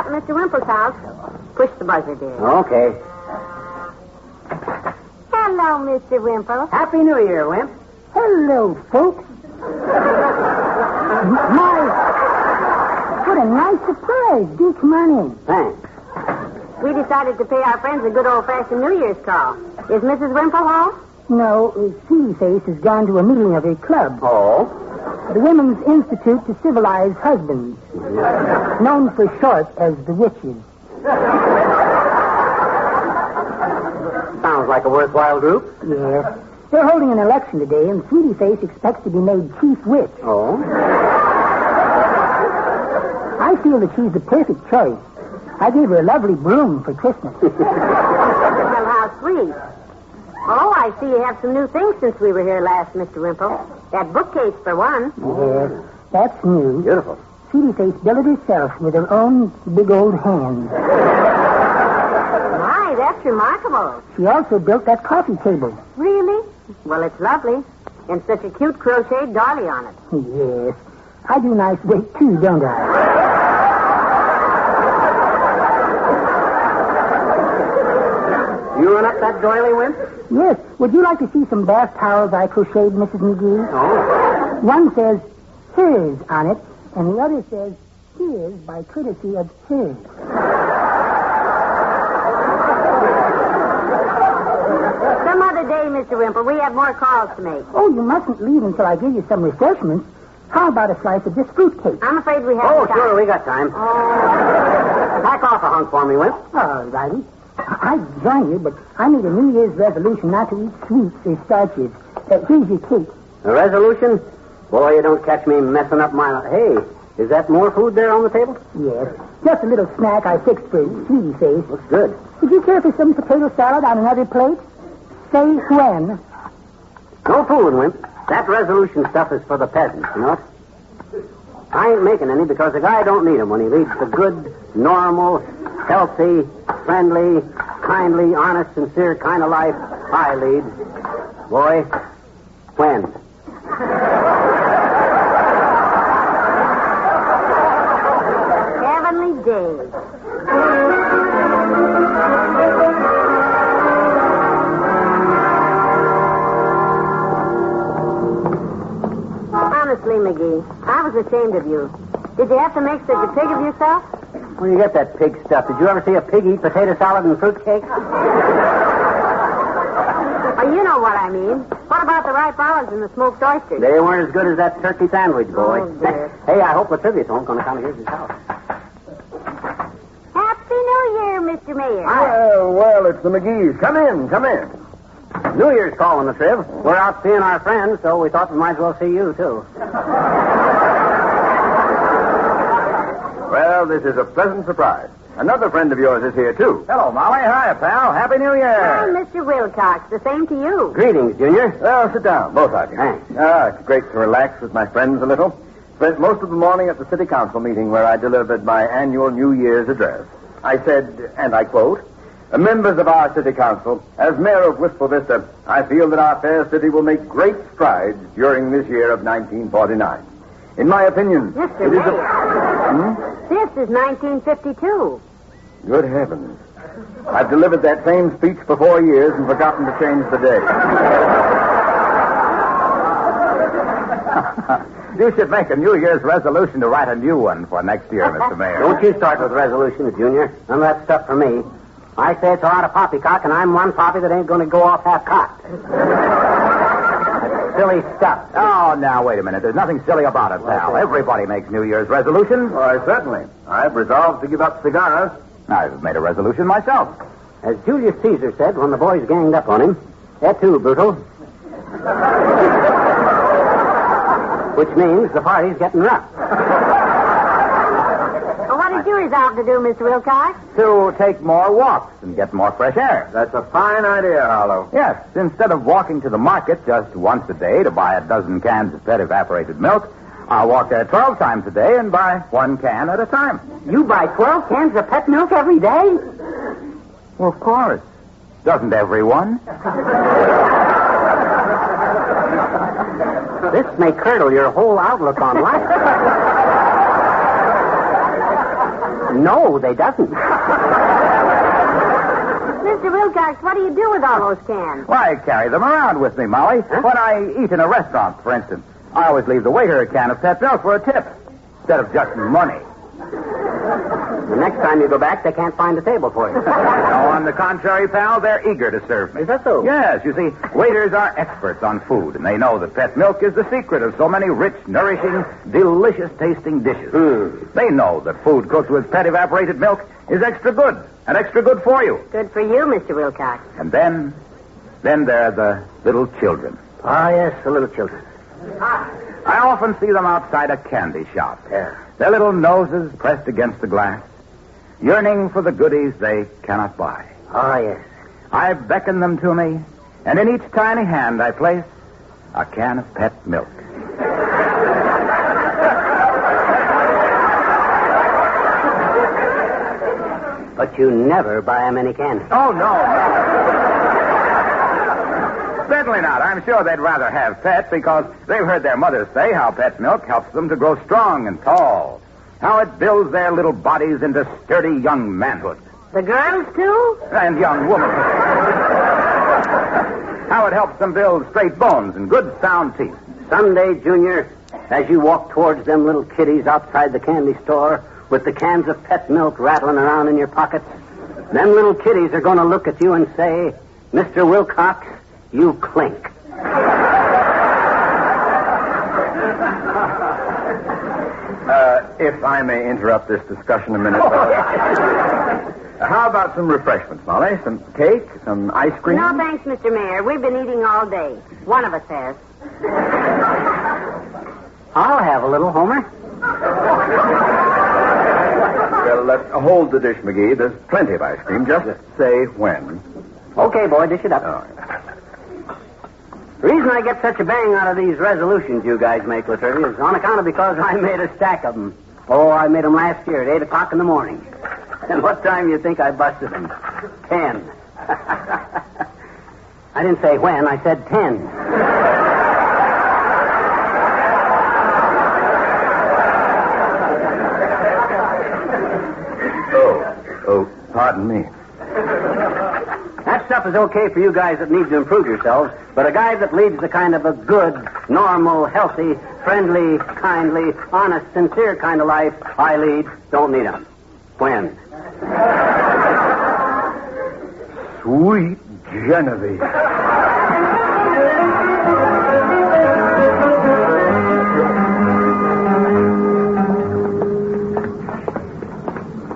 Mr. Wimple's house. Push the buzzer, dear. Okay. Hello, Mr. Wimple. Happy New Year, Wimp. Hello, folks. My, what a nice surprise. Do come on in. Thanks. We decided to pay our friends a good old-fashioned New Year's call. Is Mrs. Wimple home? No, Sweetie Face has gone to a meeting of her club. Oh? The Women's Institute to Civilize Husbands. Known for short as the Witches. Sounds like a worthwhile group. Yes. They're holding an election today, and Sweetie Face expects to be made chief witch. Oh? I feel that she's the perfect choice. I gave her a lovely broom for Christmas. Well, how sweet. Oh, I see you have some new things since we were here last, Mr. Wimple. That bookcase, for one. Yes, that's new. Beautiful. Sweetie Face built it herself with her own big old hands. My, that's remarkable. She also built that coffee table. Really? Well, it's lovely. And such a cute crocheted dolly on it. Yes. I do nice weight, too, don't I? You run up that doily, Wimp? Yes. Would you like to see some bath towels I crocheted, Mrs. McGee? Oh. One says, hers on it, and the other says, his by courtesy of his. Some other day, Mr. Wimple. We have more calls to make. Oh, you mustn't leave until I give you some refreshments. How about a slice of this fruitcake? I'm afraid we have Oh, time. sure, we got time. Pack off a hunk for me, Wimp. All righty. I'd join you, but I made a New Year's resolution not to eat sweets or starches. Here's your cake. A resolution? Boy, you don't catch me messing up my... Hey, is that more food there on the table? Yes. Just a little snack I fixed for Sweetie Face. Looks good. Would you care for some potato salad on another plate? Say when. No fooling, Wimp. That resolution stuff is for the peasants, you know? I ain't making any because the guy don't need them when he leads the good, normal, healthy, friendly, kindly, honest, sincere kind of life I lead. Boy, when? Heavenly days. Honestly, McGee, I was ashamed of you. Did you have to make such a pig of yourself? Where you get that pig stuff? Did you ever see a pig eat potato salad and fruitcake? Oh, you know what I mean. What about the ripe olives and the smoked oysters? They weren't as good as that turkey sandwich, boy. Oh, dear. Hey, I hope Latvia's home going to come here's his house. Happy New Year, Mr. Mayor. Well, it's the McGees. Come in, come in. New Year's calling, the Triv. We're out seeing our friends, so we thought we might as well see you, too. Well, this is a pleasant surprise. Another friend of yours is here, too. Hello, Molly. Hi, pal. Happy New Hi, Year. Mr. Wilcox. The same to you. Greetings, Junior. Well, sit down, both of you. Thanks. It's great to relax with my friends a little. Spent most of the morning at the city council meeting where I delivered my annual New Year's address. I said, and I quote, "Members of our city council, as mayor of Wistful Vista, I feel that our fair city will make great strides during this year of 1949. In my opinion, Mr. it is Mayor. This is 1952. Good heavens. I've delivered that same speech for 4 years and forgotten to change the day. You should make a New Year's resolution to write a new one for next year, Mr. Mayor. Don't you start with resolutions, Junior. None of that stuff for me. I say it's a lot of poppycock, and I'm one poppy that ain't going to go off half-cocked. That's silly stuff. Oh, now, wait a minute. There's nothing silly about it, pal. Everybody makes New Year's resolutions. Why, certainly. I've resolved to give up cigars. I've made a resolution myself. As Julius Caesar said when the boys ganged up on him, "Et tu, brutal." Which means the party's getting rough. Well, what did you resolve to do, Mr. Wilcox? To take more walks and get more fresh air. That's a fine idea, Harlow. Yes, instead of walking to the market just once a day to buy a dozen cans of pet evaporated milk, I'll walk there 12 times a day and buy 1 can at a time. You buy 12 cans of pet milk every day? Well, of course. Doesn't everyone? This may curdle your whole outlook on life. No, they doesn't. Mr. Wilcox, what do you do with all those cans? Why, I carry them around with me, Molly. Huh? When I eat in a restaurant, for instance, I always leave the waiter a can of pet milk for a tip, instead of just money. The next time you go back, they can't find a table for you. No, on the contrary, pal, they're eager to serve me. Is that so? Yes, you see, waiters are experts on food, and they know that pet milk is the secret of so many rich, nourishing, delicious-tasting dishes. They know that food cooked with pet evaporated milk is extra good, and extra good for you. Good for you, Mr. Wilcox. And then there are the little children. Ah, yes, the little children. I often see them outside a candy shop. Yeah. Their little noses pressed against the glass, yearning for the goodies they cannot buy. Ah, yes. I beckon them to me, and in each tiny hand I place a can of pet milk. But you never buy them any candy. Oh, no. Certainly not. I'm sure they'd rather have pets because they've heard their mothers say how pet milk helps them to grow strong and tall. How it builds their little bodies into sturdy young manhood. The girls, too? And young women. How it helps them build straight bones and good sound teeth. Someday, Junior, as you walk towards them little kiddies outside the candy store with the cans of pet milk rattling around in your pockets, them little kiddies are going to look at you and say, Mr. Wilcox, you clink. If I may interrupt this discussion a minute. How about some refreshments, Molly? Some cake? Some ice cream? No, thanks, Mr. Mayor. We've been eating all day. One of us has. I'll have a little, Homer. Well, let's hold the dish, McGee. There's plenty of ice cream. Just say when. Okay, boy, dish it up. All right. The reason I get such a bang out of these resolutions you guys make, Laterty, is on account of because I made a stack of them. Oh, I made them last year at 8 o'clock in the morning. And what time do you think I busted them? 10. I didn't say when, I said 10. Oh, pardon me. That stuff is okay for you guys that need to improve yourselves, but a guy that leads the kind of a good, normal, healthy, friendly, kindly, honest, sincere kind of life I lead don't need 'em. When? Sweet Genevieve.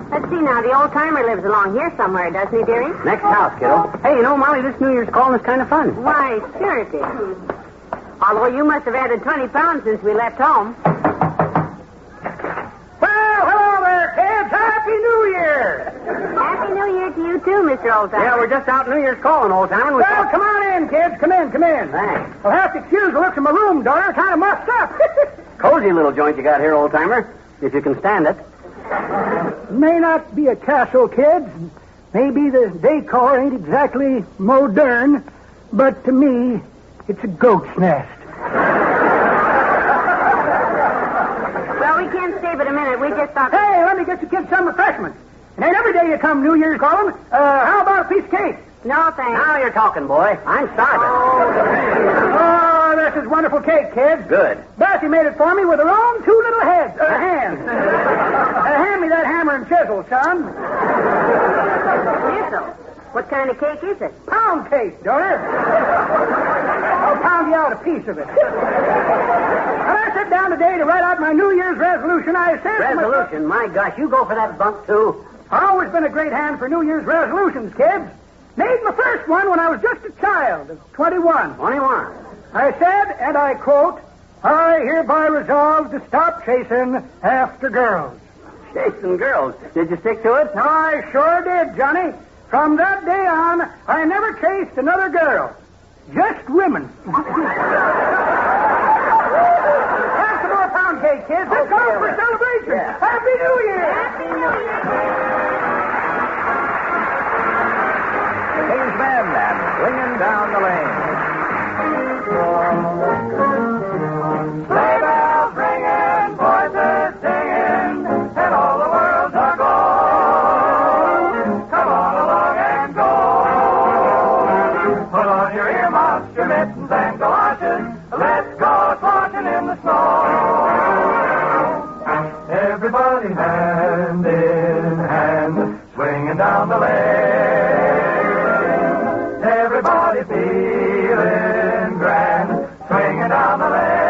Let's see now. The old-timer lives along here somewhere, doesn't he, dearie? Next house, kiddo. Hey, you know, Molly, this New Year's calling is kind of fun. Why, sure it is. Although you must have added 20 pounds since we left home. Well, hello there, kids. Happy New Year. Happy New Year to you, too, Mr. Old-timer. Yeah, we're just out New Year's calling, old-timer. Well, come on in, kids. Come in. Thanks. I'll have to excuse the looks of my room, daughter. Kind of mussed up. Cozy little joint you got here, old-timer, if you can stand it. May not be a castle, kids. Maybe the decor ain't exactly modern, but to me, it's a goat's nest. Well, we can't stay but a minute. We just thought... Hey, let me get you kids some refreshments. It ain't every day you come New Year's calling. How about a piece of cake? No, thanks. Now you're talking, boy. I'm starving. Oh, this is wonderful cake, kids. Good. Bessie made it for me with her own two little hands. Hand me that hammer and chisel, son. Chisel? What kind of cake is it? Pound cake, daughter. I'll pound you out a piece of it. When I sit down today to write out my New Year's resolution, I said... Resolution? My gosh, you go for that bunk, too. I've always been a great hand for New Year's resolutions, kids. Made my first one when I was just a child of 21. 21. I said, and I quote, I hereby resolve to stop chasing after girls. Chasing girls. Did you stick to it? I sure did, Johnny. From that day on, I never chased another girl. Just women. Have some more pound cake, kids. Let's go for celebration. Yeah. Happy New Year! Happy New Year! The King's Men and Swinging Down the Lane. Sleigh bells ringing, voices singing, and all the world's aglow. Come on along and go. Put on your earmuffs, your mittens, and galoshes. Let's go slouching in the snow. Everybody hand in hand, swinging down the lane. Everybody feeling grand, swinging down the lane.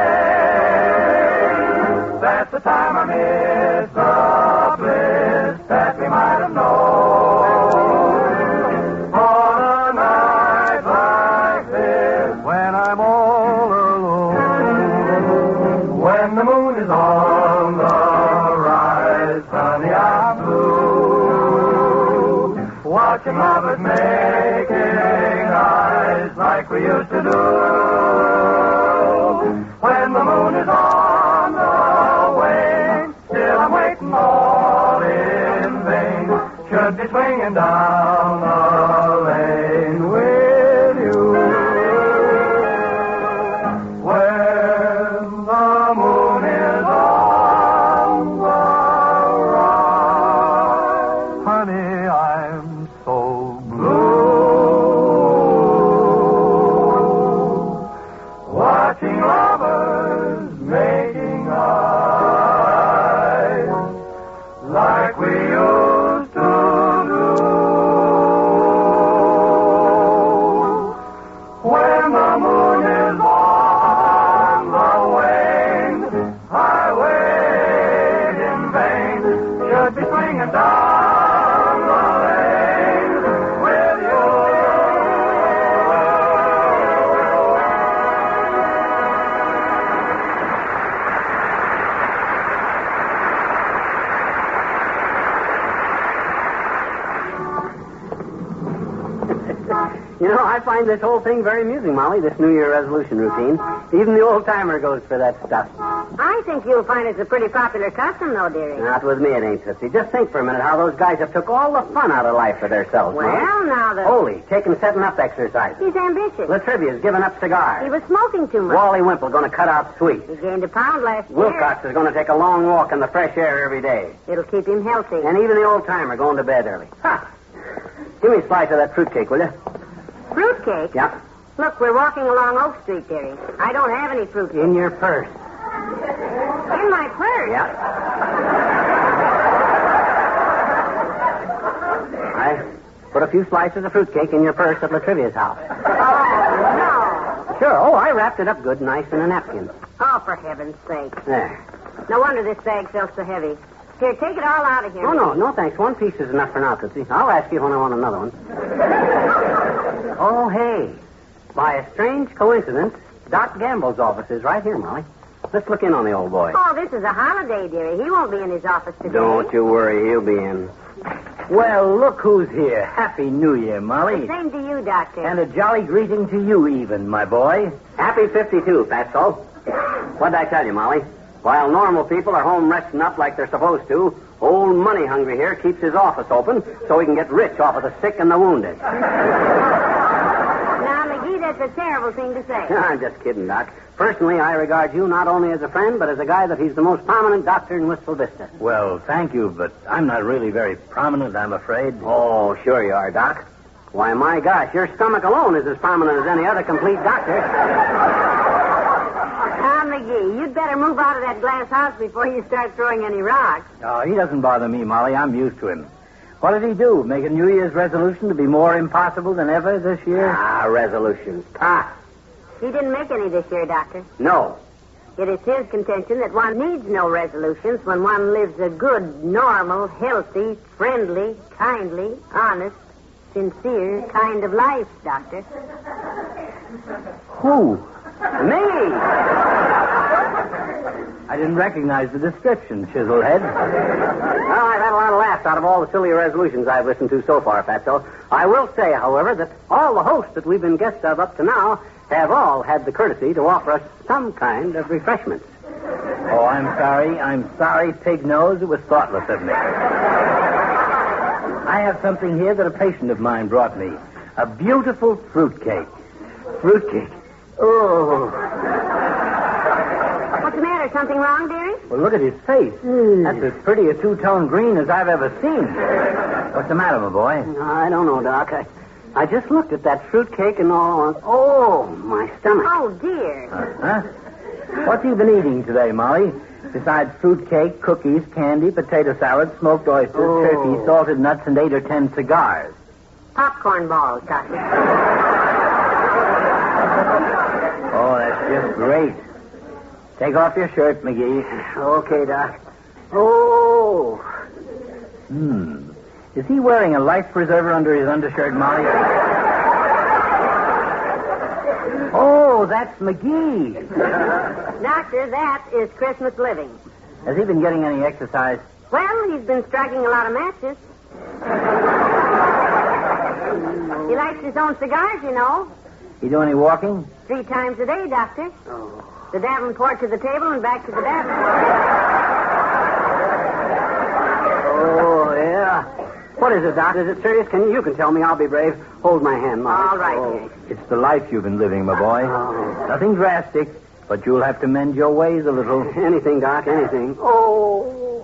That's the time I miss the bliss that we might have known. On a night like this, when I'm all alone, when the moon is on the rise, sunny and blue, watching lovers making eyes like we used to do. When the moon is on the wane, still I'm waiting all in vain. Should be swinging down the lane with you. like we used to do. When the moon is on the wane, I wait in vain. Should be swinging down the lane with you. You know, I find this whole thing very amusing, Molly, this New Year resolution routine. Even the old-timer goes for that stuff. I think you'll find it's a pretty popular custom, though, dearie. Not with me, it ain't, Tootsie. Just think for a minute how those guys have took all the fun out of life for themselves. Well, now the... Holy, taking setting up exercises. He's ambitious. Latrivia's giving up cigars. He was smoking too much. Wally Wimple going to cut out sweets. He gained a pound last year. Wilcox is going to take a long walk in the fresh air every day. It'll keep him healthy. And even the old-timer going to bed early. Ha! Give me a slice of that fruitcake, will you? Fruitcake? Yeah. Look, we're walking along Oak Street, dearie. I don't have any fruitcake. In your purse. In my purse? Yeah. I put a few slices of fruitcake in your purse at Latrivia's house. Oh, no. Sure. Oh, I wrapped it up good, nice in a napkin. Oh, for heaven's sake. There. No wonder this bag felt so heavy. Here, take it all out of here. Oh, no, thanks. One piece is enough for now, Tootsie. I'll ask you when I want another one. Oh, hey. By a strange coincidence, Doc Gamble's office is right here, Molly. Let's look in on the old boy. Oh, this is a holiday, dearie. He won't be in his office today. Don't you worry. He'll be in. Well, look who's here. Happy New Year, Molly. Same to you, Doctor. And a jolly greeting to you, even, my boy. Happy 52, Fatso. What'd I tell you, Molly? While normal people are home resting up like they're supposed to, old Money Hungry here keeps his office open so he can get rich off of the sick and the wounded. Now, McGee, that's a terrible thing to say. I'm just kidding, Doc. Personally, I regard you not only as a friend, but as a guy that he's the most prominent doctor in Wistful Vista. Well, thank you, but I'm not really very prominent, I'm afraid. Oh, sure you are, Doc. Why, my gosh, your stomach alone is as prominent as any other complete doctor. Now, McGee, you'd better move out of that glass house before you start throwing any rocks. Oh, he doesn't bother me, Molly. I'm used to him. What did he do? Make a New Year's resolution to be more impossible than ever this year? Ah, resolutions. Ah. He didn't make any this year, Doctor. No. It is his contention that one needs no resolutions when one lives a good, normal, healthy, friendly, kindly, honest, sincere kind of life, Doctor. Who? Me! I didn't recognize the description, Chiselhead. Well, I've had a lot of laughs out of all the silly resolutions I've listened to so far, Fatso. I will say, however, that all the hosts that we've been guests of up to now have all had the courtesy to offer us some kind of refreshments. Oh, I'm sorry, Pig Nose. It was thoughtless of me. I have something here that a patient of mine brought me. A beautiful fruitcake. Fruitcake. Oh. What's the matter? Something wrong, dearie? Well, look at his face. That's as pretty a two-tone green as I've ever seen. What's the matter, my boy? I don't know, Doc. I just looked at that fruitcake and all. Oh, my stomach. Oh, dear. Huh? What's he been eating today, Molly? Besides fruitcake, cookies, candy, potato salad, smoked oysters, turkey, salted nuts, and 8 or 10 cigars. Popcorn balls, Doctor. Oh, that's just great. Take off your shirt, McGee. Okay, Doc. Oh. Is he wearing a life preserver under his undershirt, Molly? Oh, that's McGee. Doctor, that is Christmas living. Has he been getting any exercise? Well, he's been striking a lot of matches. He likes his own cigars, you know. He do any walking? 3 times a day, Doctor. The Davenport to the table and back to the Davenport. Oh, yeah. What is it, Doc? Is it serious? You can tell me. I'll be brave. Hold my hand, Molly. All right, It's the life you've been living, my boy. Oh. Nothing drastic, but you'll have to mend your ways a little. Anything, Doc, anything. Oh.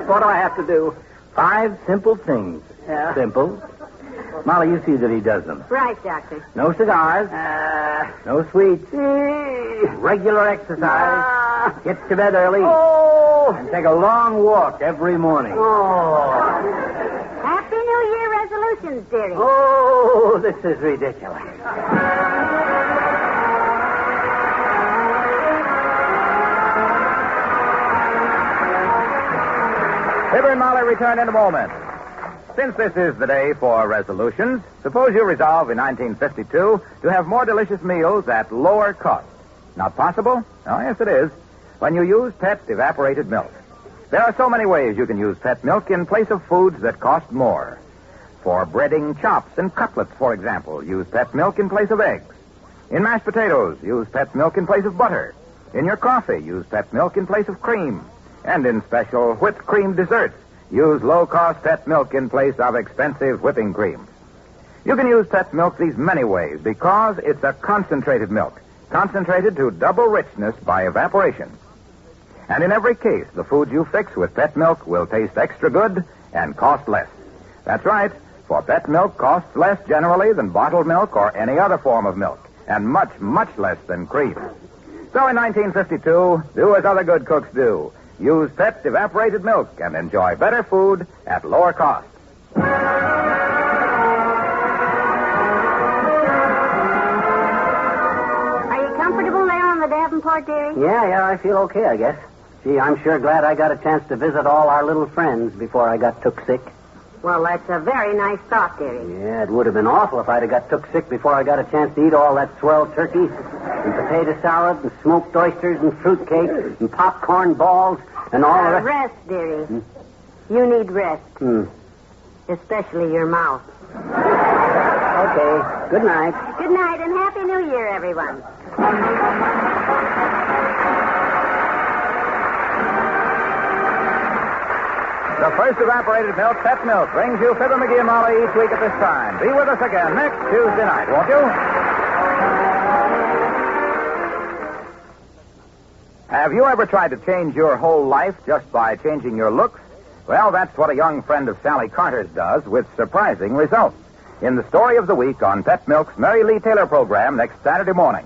What do I have to do? 5 simple things. Yeah. Simple. Molly, you see that he does them. Right, Doctor. No cigars. No sweets. Regular exercise. Get to bed early. And take a long walk every morning. Happy New Year resolutions, dearie. Oh, this is ridiculous. Fibber and Molly return in a moment. Since this is the day for resolutions, suppose you resolve in 1952 to have more delicious meals at lower cost. Not possible? Oh, yes, it is. When you use Pet evaporated milk. There are so many ways you can use Pet milk in place of foods that cost more. For breading chops and cutlets, for example, use Pet milk in place of eggs. In mashed potatoes, use Pet milk in place of butter. In your coffee, use Pet milk in place of cream. And in special whipped cream desserts, use low-cost Pet milk in place of expensive whipping cream. You can use Pet milk these many ways because it's a concentrated milk, concentrated to double richness by evaporation. And in every case, the foods you fix with Pet milk will taste extra good and cost less. That's right, for Pet milk costs less generally than bottled milk or any other form of milk, and much, much less than cream. So in 1952, do as other good cooks do. Use Pet evaporated milk and enjoy better food at lower cost. Are you comfortable there on the Davenport, dearie? Yeah, I feel okay, I guess. Gee, I'm sure glad I got a chance to visit all our little friends before I got took sick. Well, that's a very nice thought, dearie. Yeah, it would have been awful if I'd have got took sick before I got a chance to eat all that swell turkey and potato salad and smoked oysters and fruitcake and popcorn balls and all the rest. Rest, dearie. You need rest. Especially your mouth. Okay. Good night. Good night and Happy New Year, everyone. The first evaporated milk, Pet milk, brings you Fibber, McGee, and Molly each week at this time. Be with us again next Tuesday night, won't you? Have you ever tried to change your whole life just by changing your looks? Well, that's what a young friend of Sally Carter's does with surprising results. In the story of the week on Pet Milk's Mary Lee Taylor program next Saturday morning.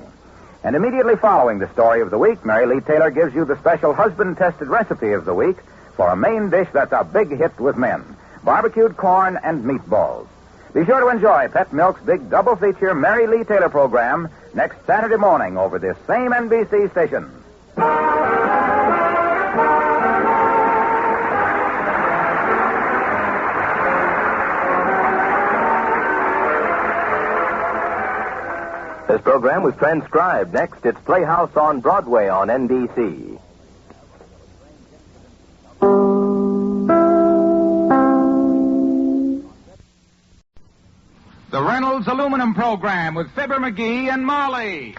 And immediately following the story of the week, Mary Lee Taylor gives you the special husband-tested recipe of the week for a main dish that's a big hit with men, barbecued corn and meatballs. Be sure to enjoy Pet Milk's big double-feature Mary Lee Taylor program next Saturday morning over this same NBC station. This program was transcribed. Next, it's Playhouse on Broadway on NBC. The Reynolds Aluminum Program with Fibber, McGee, and Molly.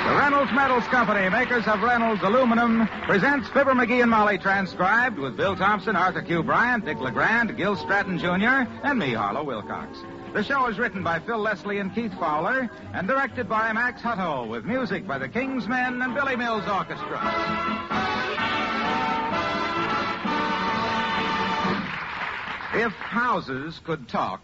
The Reynolds Metals Company, makers of Reynolds Aluminum, presents Fibber, McGee, and Molly transcribed with Bill Thompson, Arthur Q. Bryant, Dick LeGrand, Gil Stratton Jr., and me, Harlow Wilcox. The show is written by Phil Leslie and Keith Fowler and directed by Max Hutto with music by the King's Men and Billy Mills Orchestra. If houses could talk,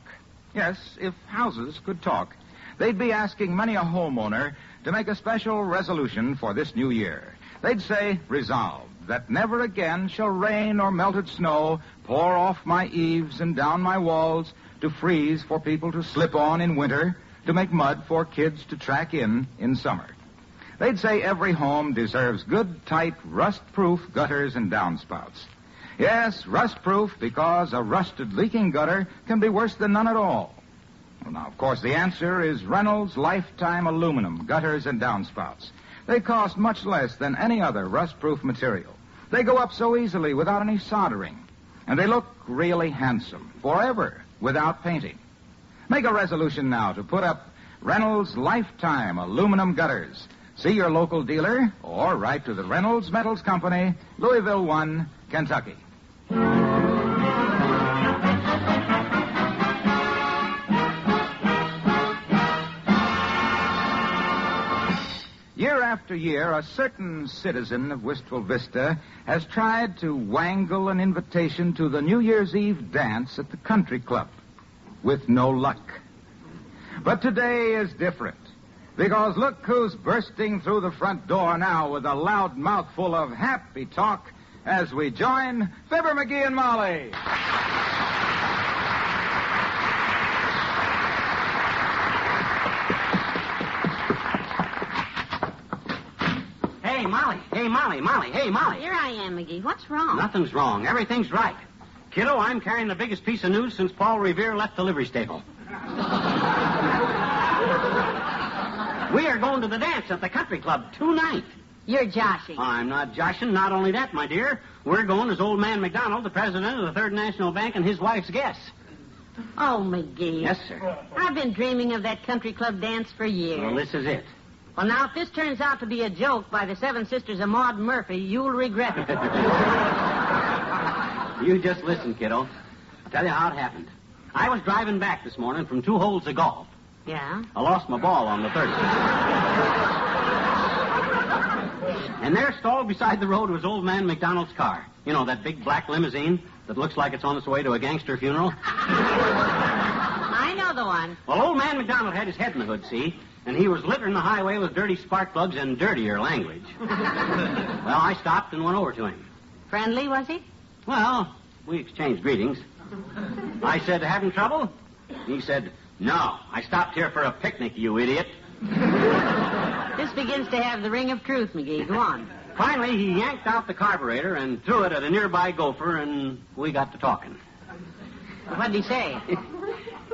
yes, if houses could talk, they'd be asking many a homeowner to make a special resolution for this new year. They'd say, resolved, that never again shall rain or melted snow pour off my eaves and down my walls to freeze for people to slip on in winter, to make mud for kids to track in summer. They'd say every home deserves good, tight, rust-proof gutters and downspouts. Yes, rust-proof because a rusted leaking gutter can be worse than none at all. Well, now, of course, the answer is Reynolds Lifetime Aluminum gutters and downspouts. They cost much less than any other rust-proof material. They go up so easily without any soldering. And they look really handsome, forever, without painting. Make a resolution now to put up Reynolds Lifetime Aluminum gutters. See your local dealer or write to the Reynolds Metals Company, Louisville 1, Kentucky. Year after year, a certain citizen of Wistful Vista has tried to wangle an invitation to the New Year's Eve dance at the country club, with no luck. But today is different, because look who's bursting through the front door now with a loud mouthful of happy talk as we join Fibber, McGee, and Molly. Hey, Molly. Here I am, McGee. What's wrong? Nothing's wrong. Everything's right. Kiddo, I'm carrying the biggest piece of news since Paul Revere left the livery stable. We are going to the dance at the country club tonight. You're joshing. I'm not joshing. Not only that, my dear. We're going as old man McDonald, the president of the Third National Bank, and his wife's guests. Oh, McGee. Yes, sir. I've been dreaming of that country club dance for years. Well, this is it. Well, now, if this turns out to be a joke by the Seven Sisters of Maud Murphy, you'll regret it. You just listen, kiddo. I'll tell you how it happened. I was driving back this morning from 2 holes of golf. Yeah? I lost my ball on the 30th. And there, stalled beside the road, was old man McDonald's car. You know, that big black limousine that looks like it's on its way to a gangster funeral? I know the one. Well, old man McDonald had his head in the hood, see? And he was littering the highway with dirty spark plugs and dirtier language. Well, I stopped and went over to him. Friendly, was he? Well, we exchanged greetings. I said, having trouble? He said, no, I stopped here for a picnic, you idiot. This begins to have the ring of truth, McGee. Go on. Finally, he yanked out the carburetor and threw it at a nearby gopher, and we got to talking. What'd he say?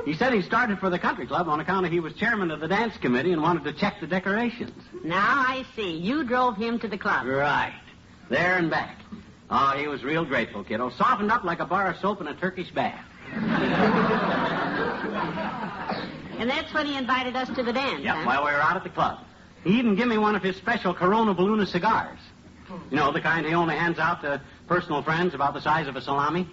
He said he started for the country club on account of he was chairman of the dance committee and wanted to check the decorations. Now I see. You drove him to the club. Right. There and back. Oh, he was real grateful, kiddo. Softened up like a bar of soap in a Turkish bath. And that's when he invited us to the dance, Yep, huh? while we were out at the club. He even gave me one of his special Corona Balloona cigars. You know, the kind he only hands out to personal friends about the size of a salami.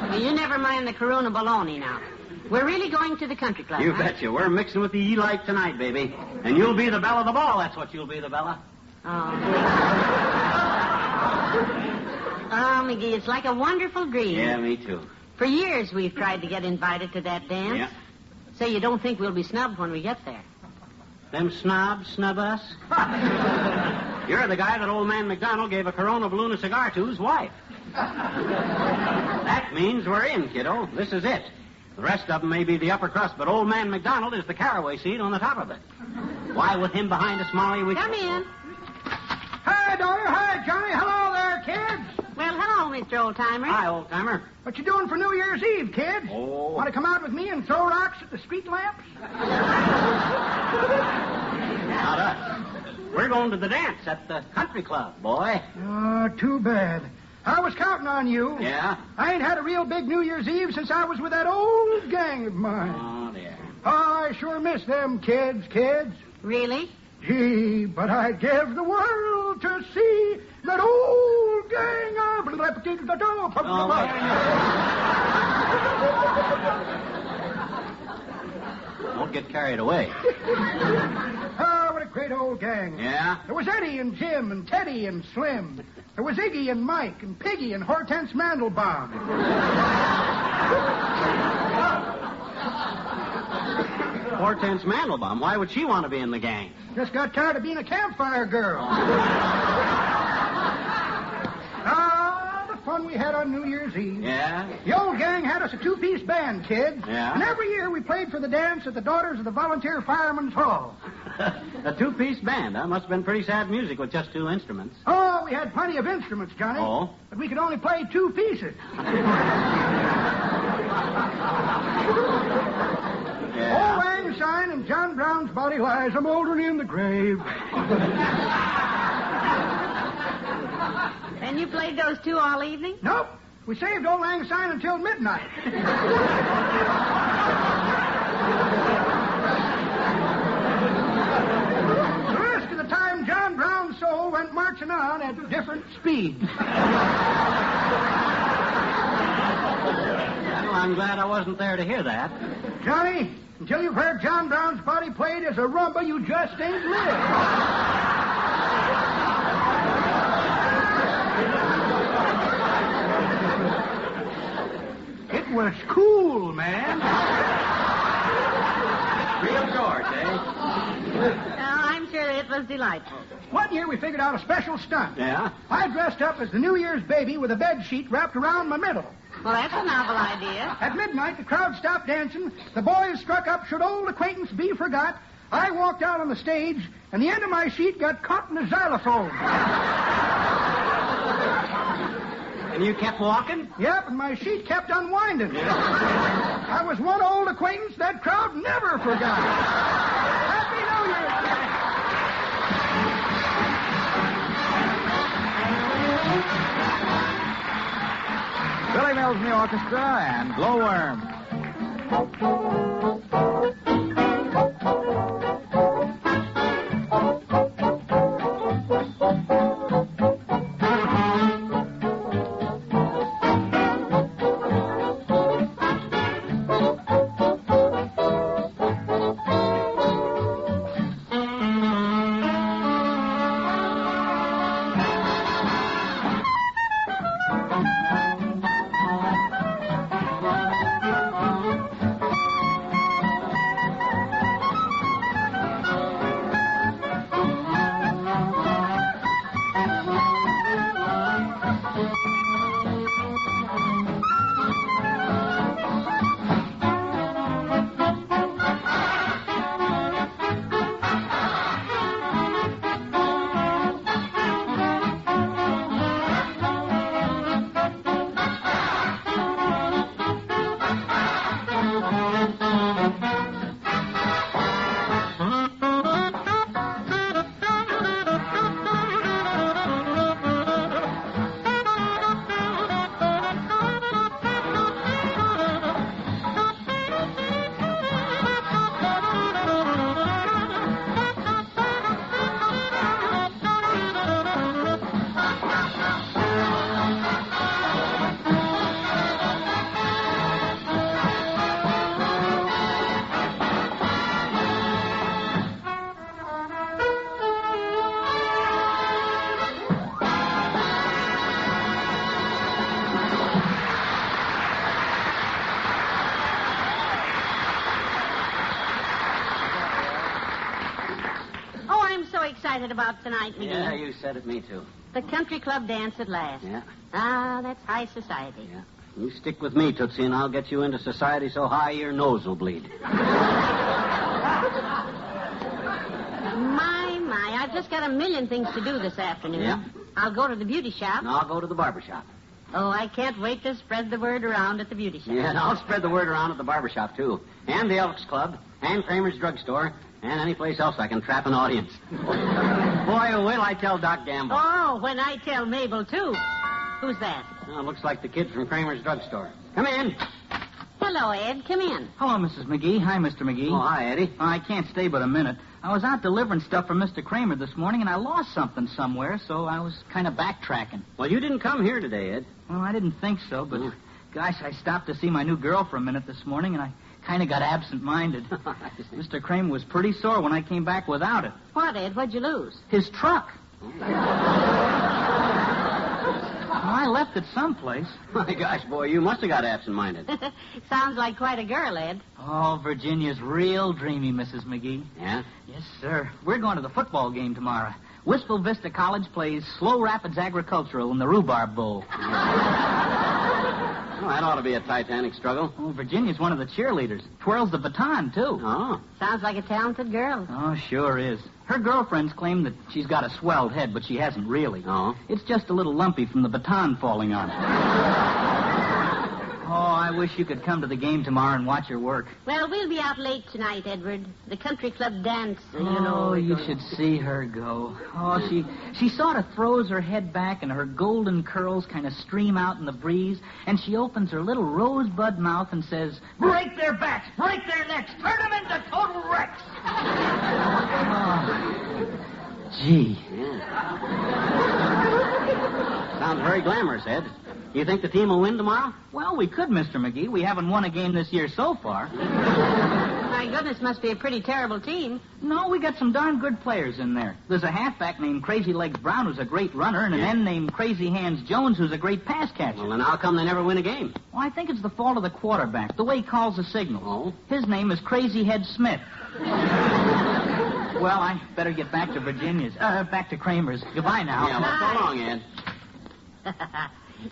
Well, you never mind the Corona Bologna now. We're really going to the country club, You huh? betcha. We're mixing with the E-Light tonight, baby. And you'll be the belle of the ball. That's what you'll be, the Bella. Oh, McGee, it's like a wonderful dream. Yeah, me too. For years we've tried to get invited to that dance. Yeah. So you don't think we'll be snubbed when we get there? Them snobs snub us? You're the guy that old man McDonald gave a Corona Balloona cigar to his wife. That means we're in, kiddo. This is it. The rest of them may be the upper crust, but old man McDonald is the caraway seed on the top of it. Why, with him behind us, Molly, we... Come in. Hi, daughter. Hi, Johnny. Hello there, kids. Well, hello, Mr. Old-Timer. Hi, old-timer. What you doing for New Year's Eve, kids? Oh. Want to come out with me and throw rocks at the street lamps? Not us. We're going to the dance at the country club, boy. Oh, too bad. I was counting on you. Yeah? I ain't had a real big New Year's Eve since I was with that old gang of mine. Oh, dear. Oh, I sure miss them kids. Really? Gee, but I'd give the world to see that old gang of... Don't get carried away. Oh, what a great old gang. Yeah? There was Eddie and Jim and Teddy and Slim. There was Iggy and Mike and Piggy and Hortense Mandelbaum. Hortense Mandelbaum. Why would she want to be in the gang? Just got tired of being a campfire girl. The fun we had on New Year's Eve. Yeah? The old gang had us a 2-piece band, kids. Yeah? And every year we played for the dance at the Daughters of the Volunteer Firemen's Hall. A 2-piece band, huh? Must have been pretty sad music with just 2 instruments. Oh, we had plenty of instruments, Johnny. Oh? But we could only play 2 pieces. Yeah. Old Lang Syne and John Brown's body lies a moldering in the grave. And you played those 2 all evening? Nope. We saved Old Lang Syne until midnight. The rest of the time, John Brown's soul went marching on at different speeds. Well, I'm glad I wasn't there to hear that. Johnny, Until you've heard John Brown's body played as a rumba, you just ain't lived. It was cool, man. Real George, eh? I'm sure it was delightful. One year we figured out a special stunt. Yeah? I dressed up as the New Year's baby with a bed sheet wrapped around my middle. Well, that's a novel idea. At midnight, the crowd stopped dancing. The boys struck up Should Old Acquaintance Be Forgot. I walked out on the stage, and the end of my sheet got caught in the xylophone. And you kept walking? Yep, and my sheet kept unwinding. I was one old acquaintance that crowd never forgot. Happy New Year! Billy Mills in the orchestra and Glowworm. Excited about tonight, McGee. Yeah, you said it, me too. The country club dance at last. Yeah. Ah, that's high society. Yeah. You stick with me, Tootsie, and I'll get you into society so high your nose will bleed. My, I've just got a million things to do this afternoon. Yeah. I'll go to the beauty shop. And I'll go to the barber shop. Oh, I can't wait to spread the word around at the beauty shop. Yeah, and I'll spread the word around at the barber shop, too. And the Elks Club, and Kramer's drugstore, and any place else I can trap an audience. Boy, will I tell Doc Gamble. Oh, when I tell Mabel, too. Who's that? Oh, looks like the kid from Kramer's drugstore. Come in. Hello, Ed. Come in. Hello, Mrs. McGee. Hi, Mr. McGee. Oh, hi, Eddie. I can't stay but a minute. I was out delivering stuff for Mr. Kramer this morning, and I lost something somewhere, so I was kind of backtracking. Well, you didn't come here today, Ed. Well, I didn't think so, but, gosh, I stopped to see my new girl for a minute this morning, and I kind of got absent-minded. Mr. Kramer was pretty sore when I came back without it. What, Ed? What'd you lose? His truck. I left it someplace. My gosh, boy, you must have got absent-minded. Sounds like quite a girl, Ed. Oh, Virginia's real dreamy, Mrs. McGee. Yeah? Yes, sir. We're going to the football game tomorrow. Wistful Vista College plays Slow Rapids Agricultural in the Rhubarb Bowl. Well, that ought to be a titanic struggle. Oh, Virginia's one of the cheerleaders. Twirls the baton, too. Oh. Sounds like a talented girl. Oh, sure is. Her girlfriends claim that she's got a swelled head, but she hasn't really. Oh? It's just a little lumpy from the baton falling on it. Oh, I wish you could come to the game tomorrow and watch her work. Well, we'll be out late tonight, Edward. The country club dance, you know. Oh, you should see her go. Oh, she sort of throws her head back and her golden curls kind of stream out in the breeze, and she opens her little rosebud mouth and says, "Break their backs, break their necks, turn them into total wrecks." Oh, gee. Yeah. Sounds very glamorous, Ed. You think the team will win tomorrow? Well, we could, Mr. McGee. We haven't won a game this year so far. my goodness, must be a pretty terrible team. No, we got some darn good players in there. There's a halfback named Crazy Legs Brown who's a great runner, and an end named Crazy Hands Jones who's a great pass catcher. Well, then how come they never win a game? Well, I think it's the fault of the quarterback, the way he calls the signals. Oh? His name is Crazy Head Smith. Well, I better get back to Virginia's. Back to Kramer's. Goodbye now. Yeah, well, so long, Ed.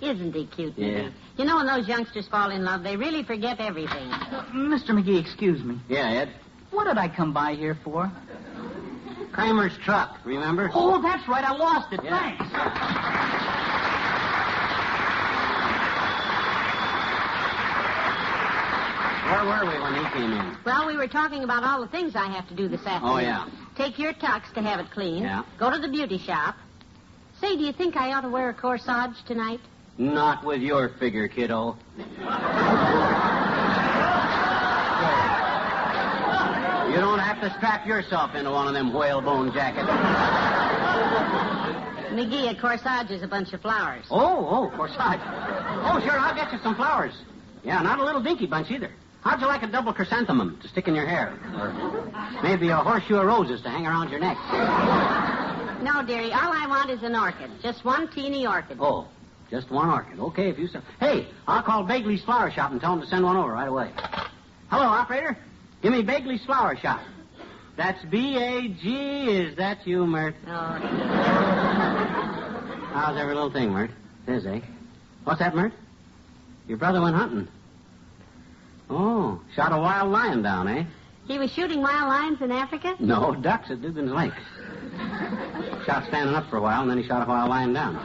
Isn't he cute, Yeah. McGee? You know, when those youngsters fall in love, they really forget everything. Mr. McGee, excuse me. Yeah, Ed. What did I come by here for? Kramer's truck, remember? Oh, that's right. I lost it. Yeah. Thanks. Where were we when he came in? Well, we were talking about all the things I have to do this afternoon. Oh, yeah. Take your tux to have it cleaned. Yeah. Go to the beauty shop. Say, do you think I ought to wear a corsage tonight? Not with your figure, kiddo. You don't have to strap yourself into one of them whalebone jackets. McGee, a corsage is a bunch of flowers. Oh, corsage. Oh, sure, I'll get you some flowers. Yeah, not a little dinky bunch either. How'd you like a double chrysanthemum to stick in your hair? Or maybe a horseshoe of roses to hang around your neck? No, dearie, all I want is an orchid. Just one teeny orchid. Oh, just one orchid. Okay, if you say... Hey, I'll call Bagley's Flower Shop and tell them to send one over right away. Hello, operator. Give me Bagley's Flower Shop. That's B-A-G. Is that you, Mert? Oh. How's every little thing, Mert? Says, eh? What's that, Mert? Your brother went hunting. Oh, shot a wild lion down, eh? He was shooting wild lions in Africa? No, ducks at Dugan's Lake. Shot standing up for a while, and then he shot a wild lion down.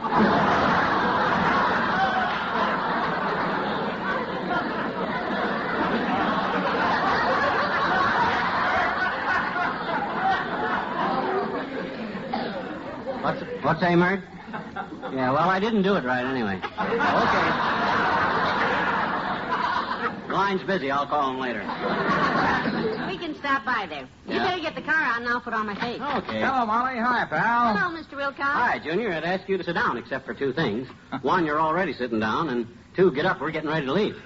What's that, Mert? Yeah, well, I didn't do it right anyway. Okay. Line's busy. I'll call him later. We can stop by there. You Yeah. better get the car out and I'll put on my face. Okay. Hello, Molly. Hi, pal. Hello, Mr. Wilcox. Hi, Junior. I'd ask you to sit down, except for two things. One, you're already sitting down, and two, get up. We're getting ready to leave.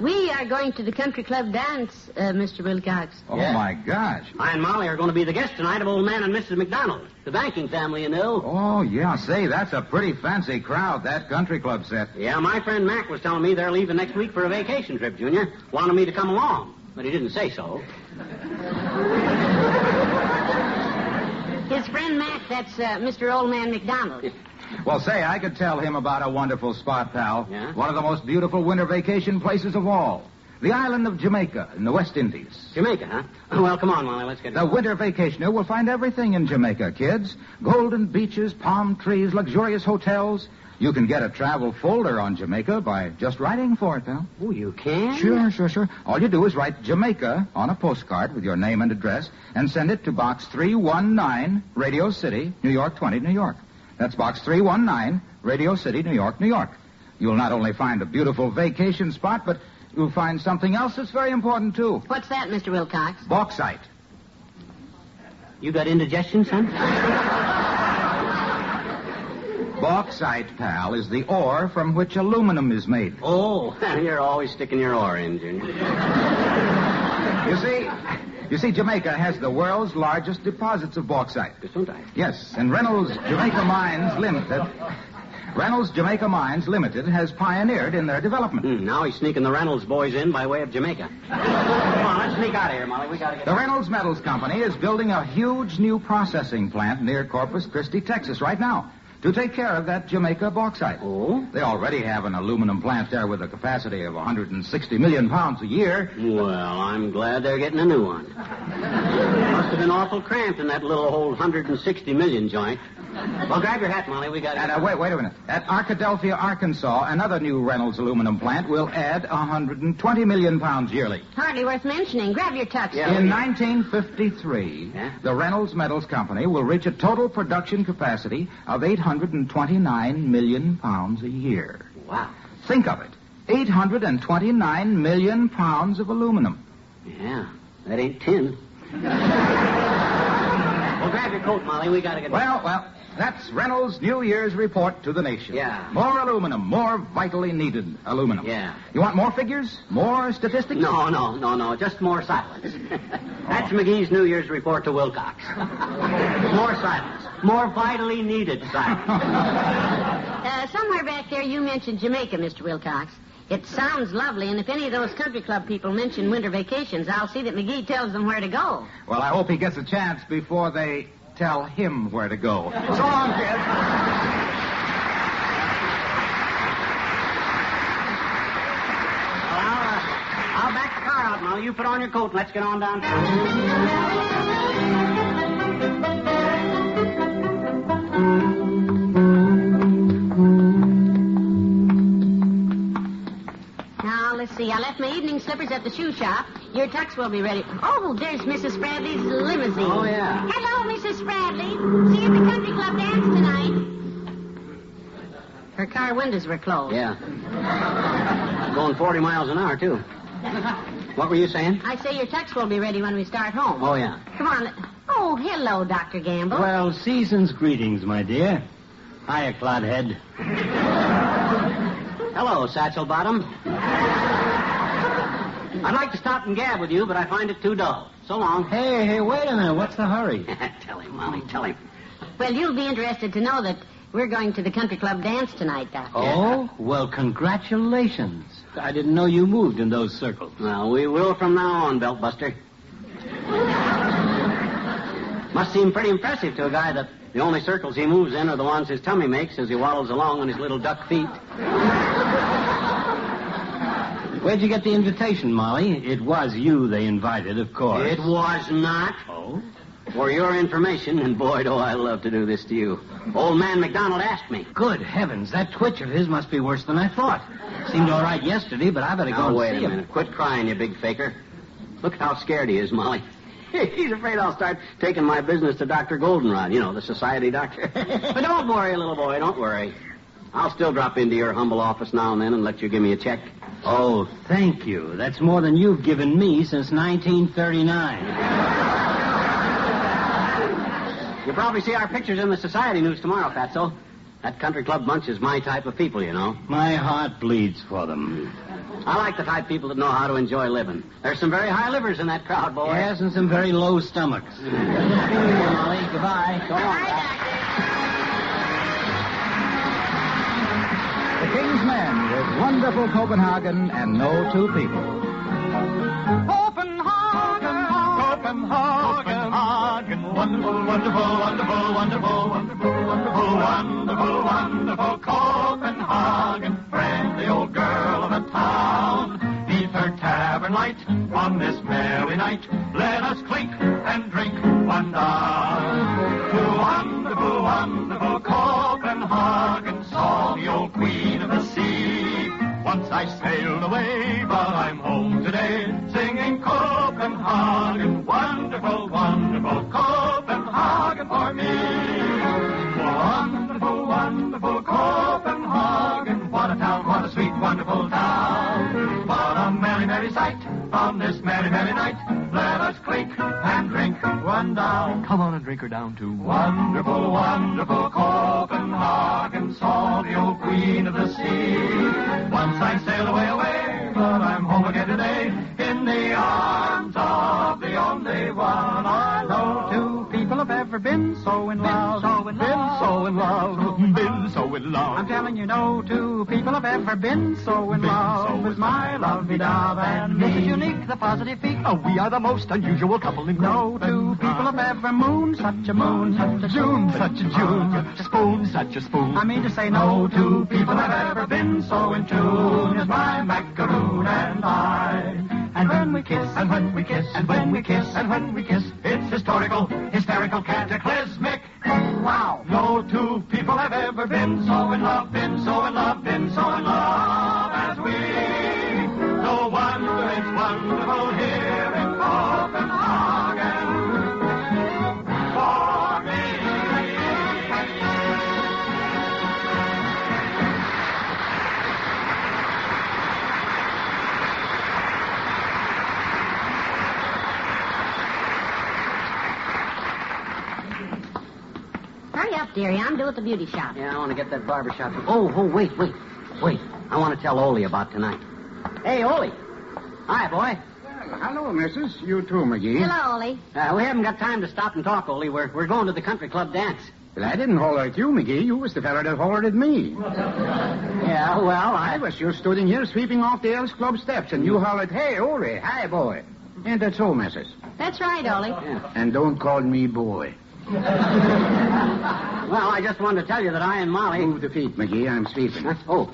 We are going to the country club dance, Mr. Wilcox. Oh, Yeah. my gosh. I and Molly are going to be the guests tonight of old man and Mrs. McDonald, the banking family, you know. Oh, yeah. Say, that's a pretty fancy crowd, that country club set. Yeah, my friend Mac was telling me they're leaving next week for a vacation trip, Junior. Wanted me to come along, but he didn't say so. His friend Mac, that's Mr. Old Man McDonald. Well, say, I could tell him about a wonderful spot, pal. Yeah? One of the most beautiful winter vacation places of all. The island of Jamaica in the West Indies. Jamaica, huh? Well, come on, Molly, let's get it. The winter vacationer will find everything in Jamaica, kids. Golden beaches, palm trees, luxurious hotels. You can get a travel folder on Jamaica by just writing for it, pal. Oh, you can? Sure. All you do is write Jamaica on a postcard with your name and address and send it to Box 319, Radio City, New York 20, New York. That's Box 319, Radio City, New York, New York. You'll not only find a beautiful vacation spot, but you'll find something else that's very important, too. What's that, Mr. Wilcox? Bauxite. You got indigestion, son? Bauxite, pal, is the ore from which aluminum is made. Oh, you're always sticking your oar in, Junior. You see, Jamaica has the world's largest deposits of bauxite. Yes, and Reynolds Jamaica Mines Limited has pioneered in their development. Now he's sneaking the Reynolds boys in by way of Jamaica. Come on, let's sneak out of here, Molly. We gotta get... The Reynolds Metals Company is building a huge new processing plant near Corpus Christi, Texas, right now, to take care of that Jamaica bauxite. Oh? They already have an aluminum plant there with a capacity of 160 million pounds a year. Well, I'm glad they're getting a new one. Must have been awful cramped in that little old 160 million joint. Well, grab your hat, Molly. We got... And wait a minute. At Arkadelphia, Arkansas, another new Reynolds aluminum plant will add 120 million pounds yearly. Hardly worth mentioning. Grab your tux. Yeah, in 1953, the Reynolds Metals Company will reach a total production capacity of 829 million pounds a year. Wow. Think of it. 829 million pounds of aluminum. Yeah, that ain't tin. Well, grab your coat, Molly. We got to get... Well, that's Reynolds' New Year's report to the nation. Yeah. More aluminum, more vitally needed aluminum. Yeah. You want more figures? More statistics? No. Just more silence. That's McGee's New Year's report to Wilcox. More silence. More vitally needed silence. Somewhere back there you mentioned Jamaica, Mr. Wilcox. It sounds lovely, and if any of those country club people mention winter vacations, I'll see that McGee tells them where to go. Well, I hope he gets a chance before they tell him where to go. So long, kids. I'll back the car out, Molly. You put on your coat and let's get on downtown. Let's see. I left my evening slippers at the shoe shop. Your tux will be ready. Oh, there's Mrs. Spradley's limousine. Oh, yeah. Hello, Mrs. Spradley. See you at the country club dance tonight. Her car windows were closed. Yeah. Going 40 miles an hour, too. What were you saying? I say your tux will be ready when we start home. Oh, yeah. Come on. Oh, hello, Dr. Gamble. Well, season's greetings, my dear. Hiya, Clodhead. Hello, Satchel Bottom. I'd like to stop and gab with you, but I find it too dull. So long. Hey, wait a minute. What's the hurry? Tell him, Molly, tell him. Well, you'll be interested to know that we're going to the country club dance tonight, Doctor. Oh? Well, congratulations. I didn't know you moved in those circles. Well, we will from now on, Beltbuster. Must seem pretty impressive to a guy that the only circles he moves in are the ones his tummy makes as he waddles along on his little duck feet. Where'd you get the invitation, Molly? It was you they invited, of course. It was not. Oh? For your information, and boy, do I love to do this to you. Old man McDonald asked me. Good heavens, that twitch of his must be worse than I thought. Seemed all right yesterday, but I better go and see him. Now, wait a minute. Quit crying, you big faker. Look how scared he is, Molly. He's afraid I'll start taking my business to Dr. Goldenrod, you know, the society doctor. But don't worry, little boy, don't worry. I'll still drop into your humble office now and then and let you give me a check. Oh, thank you. That's more than you've given me since 1939. You'll probably see our pictures in the society news tomorrow, Fatso. That country club bunch is my type of people, you know. My heart bleeds for them. I like the type of people that know how to enjoy living. There's some very high livers in that crowd, boy. Yes, and some very low stomachs. Good to see you, Molly. Goodbye. So long. The King's Men with wonderful Copenhagen and no two people. Copenhagen, wonderful, wonderful, wonderful, wonderful, wonderful, wonderful, wonderful, wonderful Copenhagen, friendly old girl of a town. Neath her tavern light on this merry night, let us clink and drink one down. To wonderful, wonderful Copenhagen, saw the old queen of the sea. Once I sailed away, but I'm home today, singing Copenhagen, wonderful, wonderful Copenhagen for me. Wonderful, wonderful Copenhagen, what a town, what a sweet, wonderful town. What a merry, merry sight on this merry, merry night. Let us clink and drink one down. Come on and drink her down too. Wonderful, wonderful Copenhagen, saw the old queen of the sea. Once I sailed away, away, but I'm home again today, in the arms of the only one I love. Two people have ever been so in love. Been so in love. Been so in love. I'm telling you, no two people have ever been so in love as my lovey-dove and me. This is unique, the positive peak. Oh, we are the most unusual couple in no two people have ever mooned such a moon, such a June, such a June, spoon, such a spoon. I mean to say, no two people have ever been so in tune as my macaroon and I. And when we kiss, and when we kiss, and when we kiss, and when we kiss, It's historical, hysterical, cataclysmic. Wow! No two people have ever been so in love, been so in love, been so in love as we. No wonder it's wonderful here in Copenhagen. For me. Hurry up, dearie. I'm due at the beauty shop. Yeah, I want to get that barber shop. Oh, wait. I want to tell Ole about tonight. Hey, Ole. Hi, boy. Well, hello, missus. You too, McGee. Hello, Ole. We haven't got time to stop and talk, Ole. We're going to the country club dance. Well, I didn't holler at you, McGee. You was the fella that hollered at me. Yeah, well, I was just stood in here sweeping off the Elks Club steps, and you hollered, hey, Ole, hi, boy. Ain't that so, missus? That's right, Ole. Yeah. And don't call me boy. Well, I just wanted to tell you that I and Molly... Move the feet, McGee. I'm sweeping. Oh.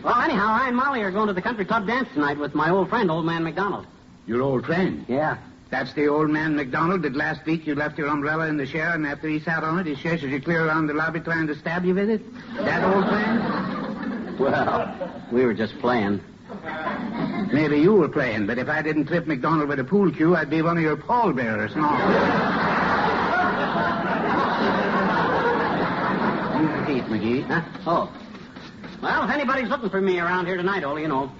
Well, anyhow, I and Molly are going to the country club dance tonight with my old friend, Old Man McDonald. Your old friend? Yeah. That's the old man McDonald that last week you left your umbrella in the shower, and after he sat on it, he chases you clear around the lobby trying to stab you with it? That old friend? Well, we were just playing. Maybe you were playing, but if I didn't trip McDonald with a pool cue, I'd be one of your pallbearers. No. Move the feet, McGee. Huh? Oh. Well, if anybody's looking for me around here tonight, Ole,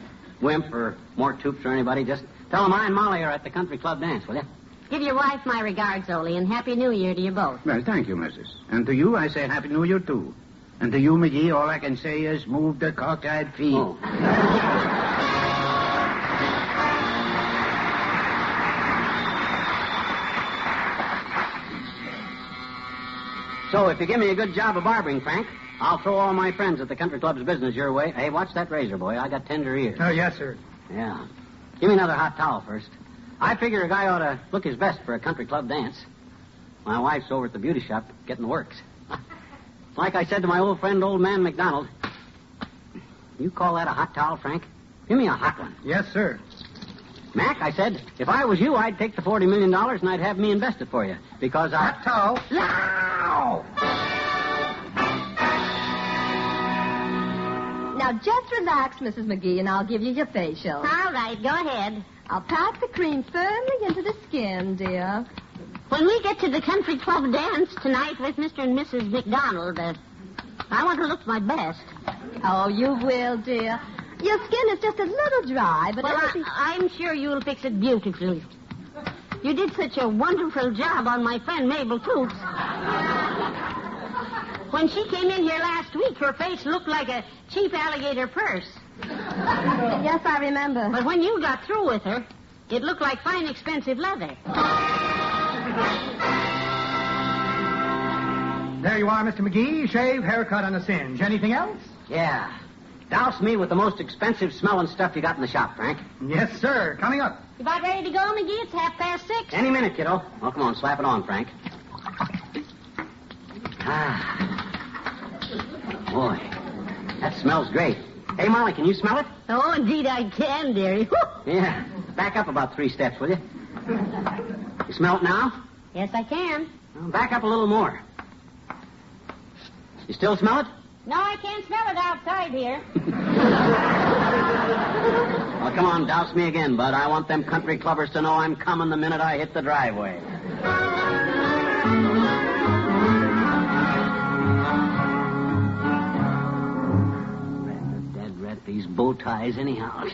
Wimp or Mort Toops or anybody, just tell them I and Molly are at the country club dance, will you? Give your wife my regards, Ole, and Happy New Year to you both. Well, thank you, missus. And to you, I say Happy New Year, too. And to you, McGee, all I can say is move the cockeyed feet. Oh. So, if you give me a good job of barbering, Frank, I'll throw all my friends at the country club's business your way. Hey, watch that razor, boy. I got tender ears. Oh, yes, sir. Yeah. Give me another hot towel first. I figure a guy ought to look his best for a country club dance. My wife's over at the beauty shop getting the works. Like I said to my old friend, Old Man McDonald, you call that a hot towel, Frank? Give me a hot one. Yes, sir. Mac, I said, if I was you, I'd take the $40 million and I'd have me invest it for you. Because Hot towel. Now! Now, just relax, Mrs. McGee, and I'll give you your facial. All right, go ahead. I'll pack the cream firmly into the skin, dear. When we get to the country club dance tonight with Mr. and Mrs. McDonald, I want to look my best. Oh, you will, dear. Your skin is just a little dry, but... Well, I'm sure you'll fix it beautifully. You did such a wonderful job on my friend Mabel Toops. When she came in here last week, her face looked like a cheap alligator purse. Yes, I remember. But when you got through with her, it looked like fine, expensive leather. There you are, Mr. McGee. Shave, haircut, and a singe. Anything else? Yeah. Douse me with the most expensive smelling stuff you got in the shop, Frank. Yes, sir. Coming up. You about ready to go, McGee? It's 6:30. Any minute, kiddo. Oh, come on, slap it on, Frank. Boy, that smells great. Hey, Molly, can you smell it? Oh, indeed I can, dearie. Yeah. Back up about 3 steps, will you? You smell it now? Yes, I can. Well, back up a little more. You still smell it? No, I can't smell it outside here. Well, come on, douse me again, bud. I want them country clubbers to know I'm coming the minute I hit the driveway. Dead rat, these bow ties anyhow.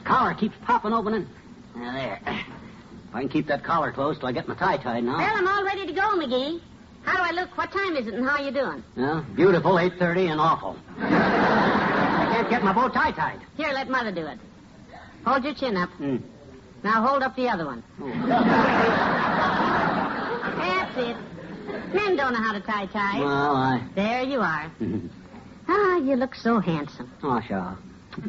Collar keeps popping open and... Now, there. If I can keep that collar closed till I get my tie tied now. Well, I'm all ready to go, McGee. How do I look? What time is it and how you doing? Well, beautiful, 8:30, and awful. I can't get my bow tie tied. Here, let Mother do it. Hold your chin up. Now hold up the other one. That's it. Men don't know how to tie ties. Well, There you are. You look so handsome. Oh, sure.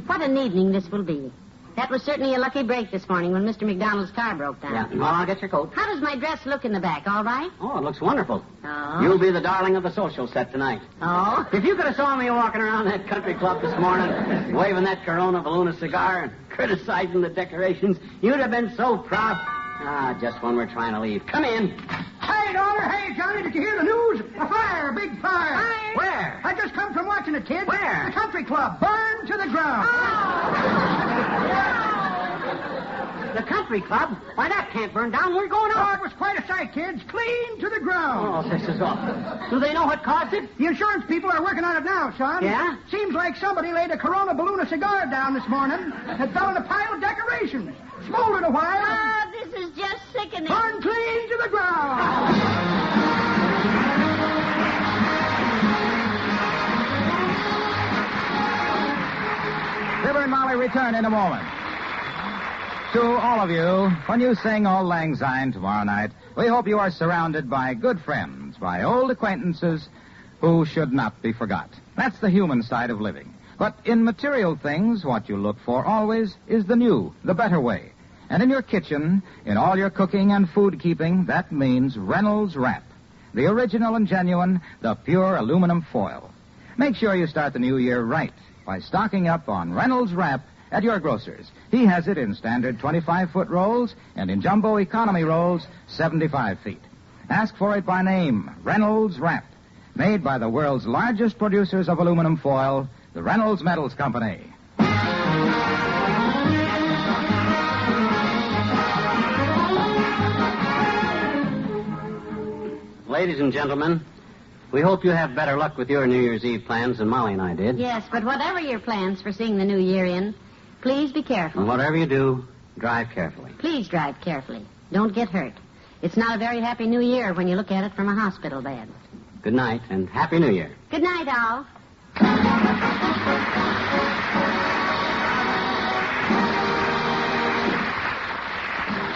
What an evening this will be. That was certainly a lucky break this morning when Mr. McDonald's car broke down. Yeah, well, I'll get your coat. How does my dress look in the back? All right? Oh, it looks wonderful. Oh. You'll be the darling of the social set tonight. Oh? If you could have saw me walking around that country club this morning, waving that Corona Valuna cigar and criticizing the decorations, you'd have been so proud. Just when we're trying to leave. Come in. Hey, daughter. Hey, Johnny, did you hear the news? A fire, a big fire. Fire? Where? I just come from watching it, kid. Where? The country club. Burned to the ground. The country club? Why, that can't burn down. We're going Oh, on. it was quite a sight, kids. Clean to the ground. Oh, this is awful. Do they know what caused it? The insurance people are working on it now, son. Yeah? Seems like somebody laid a Corona Balloon cigar down this morning that fell in a pile of decorations. Smoldered a while. Oh, this is just sickening. Burned clean to the ground. return in a moment. To all of you, when you sing Auld Lang Syne tomorrow night, we hope you are surrounded by good friends, by old acquaintances who should not be forgot. That's the human side of living. But in material things, what you look for always is the new, the better way. And in your kitchen, in all your cooking and food keeping, that means Reynolds Wrap. The original and genuine, the pure aluminum foil. Make sure you start the new year right by stocking up on Reynolds Wrap at your grocer's. He has it in standard 25-foot rolls and in jumbo economy rolls 75 feet. Ask for it by name, Reynolds Wrap. Made by the world's largest producers of aluminum foil, the Reynolds Metals Company. Ladies and gentlemen, we hope you have better luck with your New Year's Eve plans than Molly and I did. Yes, but whatever your plans for seeing the new year in, please be careful. And whatever you do, drive carefully. Please drive carefully. Don't get hurt. It's not a very happy new year when you look at it from a hospital bed. Good night, and Happy New Year. Good night, all.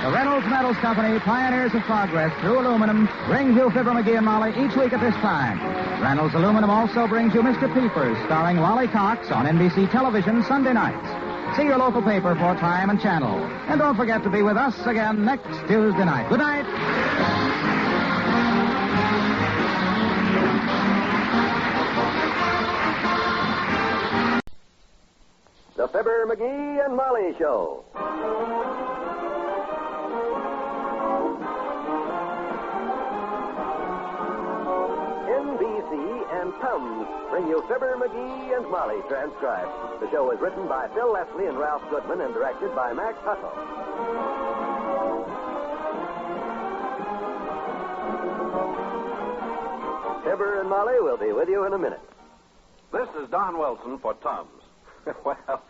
The Reynolds Metals Company, pioneers of progress through aluminum, brings you Fibber, McGee, and Molly each week at this time. Reynolds Aluminum also brings you Mr. Peepers, starring Wally Cox on NBC television Sunday nights. See your local paper for time and channel. And don't forget to be with us again next Tuesday night. Good night. The Fibber, McGee, and Molly Show. NBC and Tums bring you Fibber, McGee, and Molly transcribed. The show is written by Phil Leslie and Ralph Goodman and directed by Max Hutto. Fibber and Molly will be with you in a minute. This is Don Wilson for Tums. Well,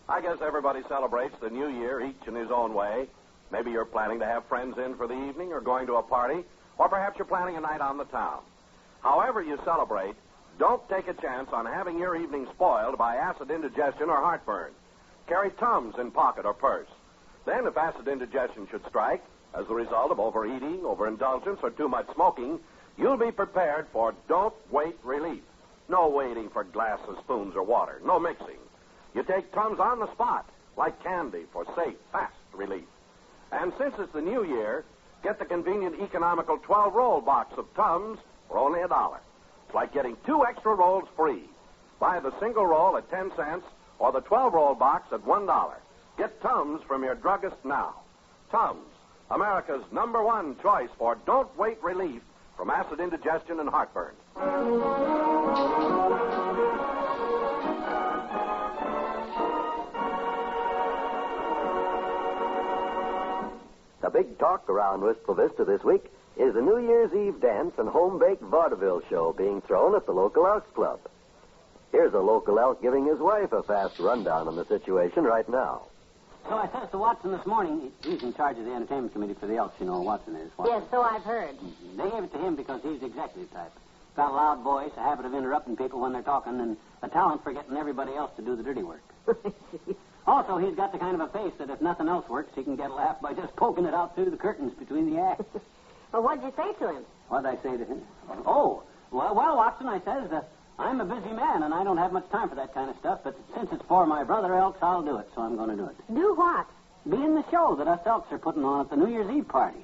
I guess everybody celebrates the new year each in his own way. Maybe you're planning to have friends in for the evening or going to a party, or perhaps you're planning a night on the town. However you celebrate, don't take a chance on having your evening spoiled by acid indigestion or heartburn. Carry Tums in pocket or purse. Then, if acid indigestion should strike as the result of overeating, overindulgence, or too much smoking, you'll be prepared for don't wait relief. No waiting for glasses, spoons, or water. No mixing. You take Tums on the spot, like candy, for safe, fast relief. And since it's the new year, get the convenient, economical 12-roll box of Tums for only $1. It's like getting 2 extra rolls free. Buy the single roll at 10 cents or the 12-roll box at $1. Get Tums from your druggist now. Tums, America's #1 choice for don't wait relief from acid indigestion and heartburn. The big talk around Wistful Vista this week is the New Year's Eve dance and home-baked vaudeville show being thrown at the local Elks Club. Here's a local elk giving his wife a fast rundown on the situation right now. So I says to Watson this morning, he's in charge of the entertainment committee for the Elks, you know, Watson is. Watson. Yes, so I've heard. They gave it to him because he's the executive type. Got a loud voice, a habit of interrupting people when they're talking, and a talent for getting everybody else to do the dirty work. Also, he's got the kind of a face that if nothing else works, he can get a laugh by just poking it out through the curtains between the acts. Well, what'd you say to him? What'd I say to him? Oh, well, Watson, I says, I'm a busy man, and I don't have much time for that kind of stuff, but since it's for my brother Elks, I'll do it, so I'm going to do it. Do what? Be in the show that us Elks are putting on at the New Year's Eve party.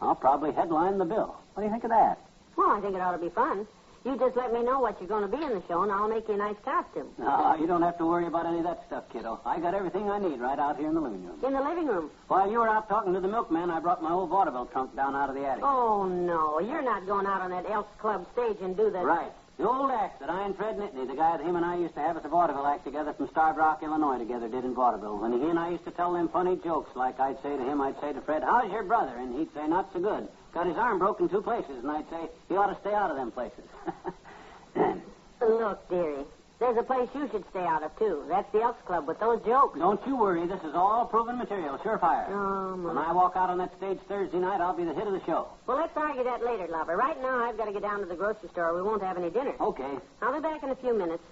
I'll probably headline the bill. What do you think of that? Well, I think it ought to be fun. You just let me know what you're going to be in the show, and I'll make you a nice costume. No, you don't have to worry about any of that stuff, kiddo. I got everything I need right out here in the living room. In the living room? While you were out talking to the milkman, I brought my old vaudeville trunk down out of the attic. Oh, no. You're not going out on that Elks Club stage and do that. Right. The old act that I and Fred Nittany, the guy that him and I used to have at the vaudeville act together from Starved Rock, Illinois, together did in vaudeville. When he and I used to tell them funny jokes, like I'd say to him, I'd say to Fred, how's your brother? And he'd say, not so good. Got his arm broke in 2 places. And I'd say, he ought to stay out of them places. Look, dearie, there's a place you should stay out of, too. That's the Elks Club with those jokes. Don't you worry. This is all proven material. Surefire. Oh, when I walk out on that stage Thursday night, I'll be the hit of the show. Well, let's argue that later, lover. Right now, I've got to get down to the grocery store. We won't have any dinner. Okay. I'll be back in a few minutes.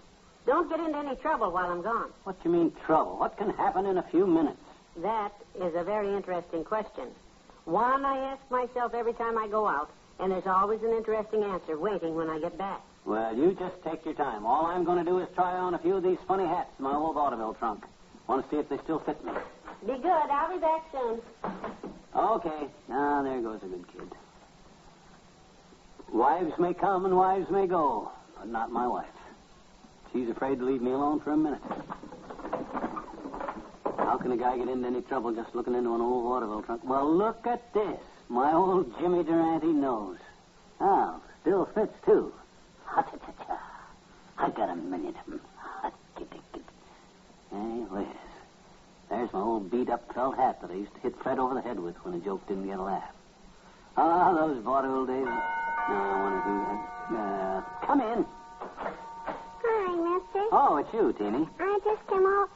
Don't get into any trouble while I'm gone. What do you mean, trouble? What can happen in a few minutes? That is a very interesting question. One I ask myself every time I go out, and there's always an interesting answer waiting when I get back. Well, you just take your time. All I'm going to do is try on a few of these funny hats in my old vaudeville trunk. Want to see if they still fit me. Be good. I'll be back soon. Okay. Now, there goes a good kid. Wives may come and wives may go, but not my wife. She's afraid to leave me alone for a minute. How can a guy get into any trouble just looking into an old vaudeville trunk? Well, look at this. My old Jimmy Durante nose. Oh, still fits, too. Ha-cha-cha-cha. I got a million of them. Hey, Liz. There's my old beat-up felt hat that I used to hit Fred over the head with when a joke didn't get a laugh. Ah, those vaudeville days. No, I want to do... come in. Hi, mister. Oh, it's you, Teeny. I just came out.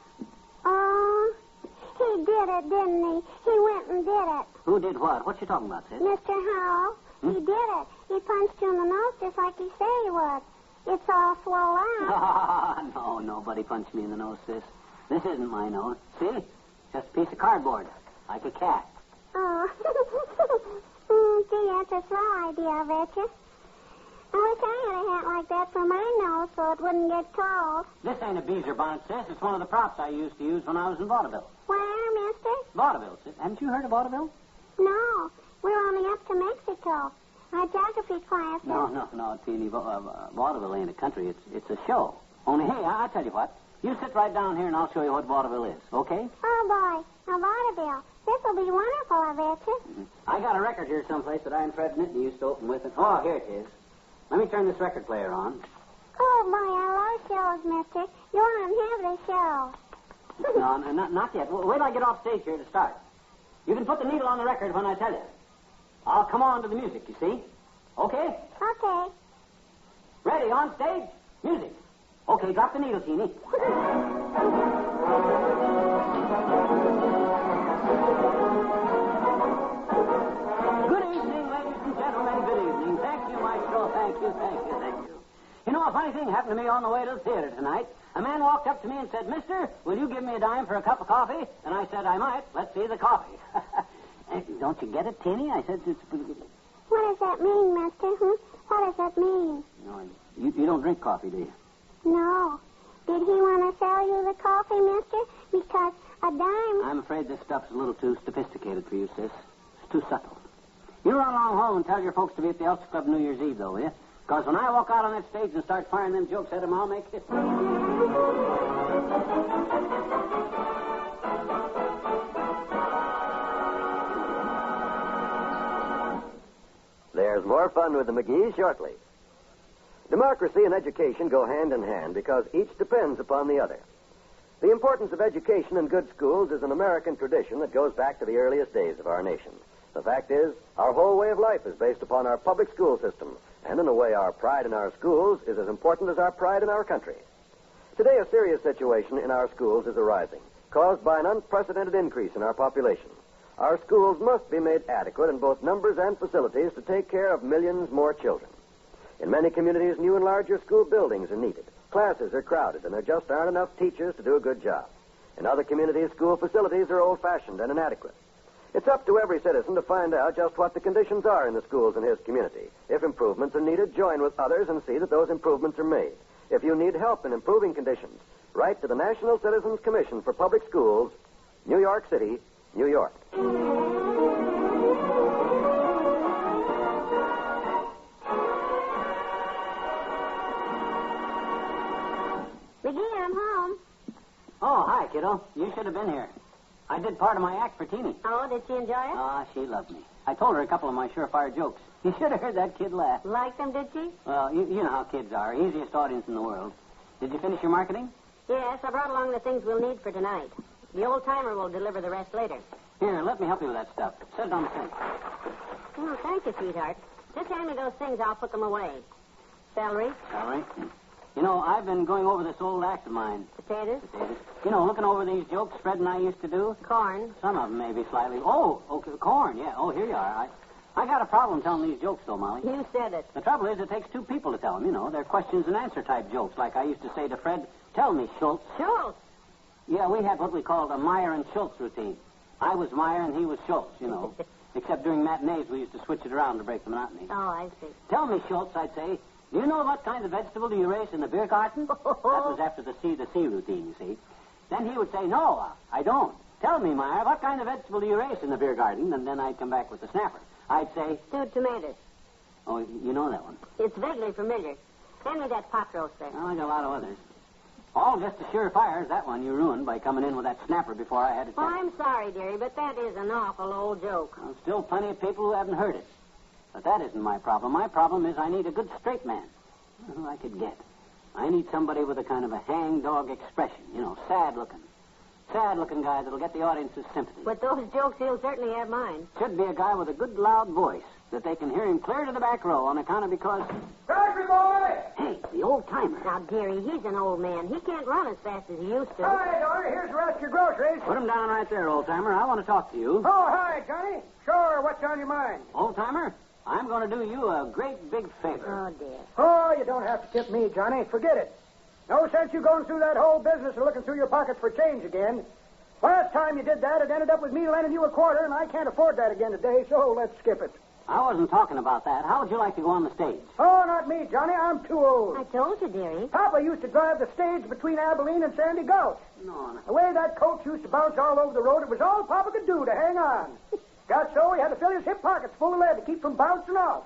Oh, he did it, didn't he? He went and did it. Who did what? What you talking about, sis? Mr. Howell, he did it. He punched you in the nose just like he said he would. It's all swollen out. No, nobody punched me in the nose, sis. This isn't my nose. See? Just a piece of cardboard. Like a cat. Oh. Gee, that's a swell idea, betcha. I wish I had a hat like that for my nose so it wouldn't get cold. This ain't a beezer bonnet, sis. It's one of the props I used to use when I was in vaudeville. Where, mister? Vaudeville, sis. Haven't you heard of vaudeville? No. We're only up to Mexico. Our geography class. No, Teeny. Vaudeville ain't a country. It's a show. Only, hey, I tell you what. You sit right down here and I'll show you what vaudeville is, okay? Oh, boy. A vaudeville. This'll be wonderful, I betcha. Mm-hmm. I got a record here someplace that I and Fred Nittany used to open with. Oh, here it is. Let me turn this record player on. Oh, boy, I love shows, mister. You want to have the show. No, not yet. Wait till I get off stage here to start. You can put the needle on the record when I tell you. I'll come on to the music, you see? Okay? Okay. Ready, on stage? Music. Okay, drop the needle, Teeny. Good evening, ladies and gentlemen. Good evening. Thank you, Maestro. Thank you. You know, a funny thing happened to me on the way to the theater tonight. A man walked up to me and said, Mister, will you give me a dime for a cup of coffee? And I said, I might. Let's see the coffee. Don't you get it, Teeny? I said, it's... What does that mean, mister? What does that mean? No, you don't drink coffee, do you? No. Did he want to sell you the coffee, mister? Because a dime... I'm afraid this stuff's a little too sophisticated for you, sis. It's too subtle. You run along home and tell your folks to be at the Elks Club New Year's Eve, though, will you? Because when I walk out on that stage and start firing them jokes at them, I'll make history. There's more fun with the McGees shortly. Democracy and education go hand in hand because each depends upon the other. The importance of education and good schools is an American tradition that goes back to the earliest days of our nation. The fact is, our whole way of life is based upon our public school system, and in a way, our pride in our schools is as important as our pride in our country. Today, a serious situation in our schools is arising, caused by an unprecedented increase in our population. Our schools must be made adequate in both numbers and facilities to take care of millions more children. In many communities, new and larger school buildings are needed. Classes are crowded, and there just aren't enough teachers to do a good job. In other communities, school facilities are old-fashioned and inadequate. It's up to every citizen to find out just what the conditions are in the schools in his community. If improvements are needed, join with others and see that those improvements are made. If you need help in improving conditions, write to the National Citizens Commission for Public Schools, New York City, New York. McGee, I'm home. Oh, hi, kiddo. You should have been here. I did part of my act for Teeny. Oh, did she enjoy it? Oh, she loved me. I told her a couple of my surefire jokes. You should have heard that kid laugh. Liked them, did she? Well, you know how kids are. Easiest audience in the world. Did you finish your marketing? Yes, I brought along the things we'll need for tonight. The old-timer will deliver the rest later. Here, let me help you with that stuff. Set it on the sink. Oh, thank you, sweetheart. Just hand me those things. I'll put them away. Celery. Celery. You know, I've been going over this old act of mine. Potatoes. You know, looking over these jokes Fred and I used to do. Corn. Some of them maybe slightly. Oh, okay, corn, yeah. Oh, here you are. I got a problem telling these jokes, though, Molly. You said it. The trouble is it takes two people to tell them, you know. They're questions and answer type jokes, like I used to say to Fred, Tell me, Schultz. Schultz? Yeah, we had what we called a Meyer and Schultz routine. I was Meyer and he was Schultz, you know. Except during matinees, we used to switch it around to break the monotony. Oh, I see. Tell me, Schultz, I'd say, do you know what kind of vegetable do you raise in the beer garden? That was after the C routine, you see. Then he would say, no, I don't. Tell me, Meyer, what kind of vegetable do you raise in the beer garden? And then I'd come back with the snapper. I'd say... Stewed tomatoes. Oh, you know that one. It's vaguely familiar. Send me that pot roast there. Well, I got a lot of others. All just a surefire as that one you ruined by coming in with that snapper before I had it. Oh, I'm sorry, dearie, but that is an awful old joke. Well, still plenty of people who haven't heard it. But that isn't my problem. My problem is I need a good straight man. Who I could get. I need somebody with a kind of a hang-dog expression. You know, sad-looking. Sad-looking guy that'll get the audience's sympathy. With those jokes, he'll certainly have mine. Should be a guy with a good, loud voice that they can hear him clear to the back row on account of because... Factory boy! Hey, the old-timer. Now, dearie, he's an old man. He can't run as fast as he used to. Hi, daughter. Here's the rest of your groceries. Put him down right there, old-timer. I want to talk to you. Oh, hi, Johnny. Sure, what's on your mind? Old-timer, I'm going to do you a great big favor. Oh, dear. Oh, you don't have to tip me, Johnny. Forget it. No sense you going through that whole business of looking through your pockets for change again. Last time you did that, it ended up with me lending you a quarter, and I can't afford that again today, so let's skip it. I wasn't talking about that. How would you like to go on the stage? Oh, not me, Johnny. I'm too old. I told you, dearie. Papa used to drive the stage between Abilene and Sandy Gulch. No. The way that coach used to bounce all over the road, it was all Papa could do to hang on. Got so he had to fill his hip pockets full of lead to keep from bouncing off.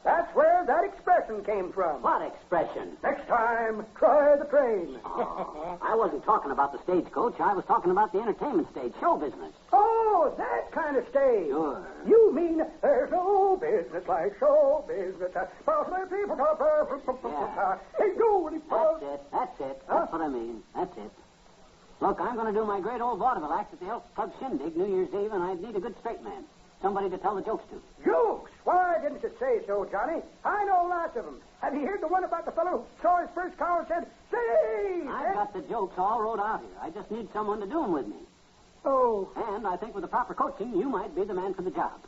That's where that expression came from. What expression? Next time, try the train. Oh, I wasn't talking about the stagecoach. I was talking about the entertainment stage, show business. Oh, that kind of stage. Sure. You mean there's no business like show business. People talk. Yeah. Hey, go, That's it. That's what I mean. That's it. Look, I'm going to do my great old vaudeville act at the Elks Club Shindig New Year's Eve, and I'd need a good straight man. Somebody to tell the jokes to. Jokes? Why didn't you say so, Johnny? I know lots of them. Have you heard the one about the fellow who saw his first cow and said, "Say"? I've got the jokes all wrote out here. I just need someone to do them with me. Oh. And I think with the proper coaching, you might be the man for the job.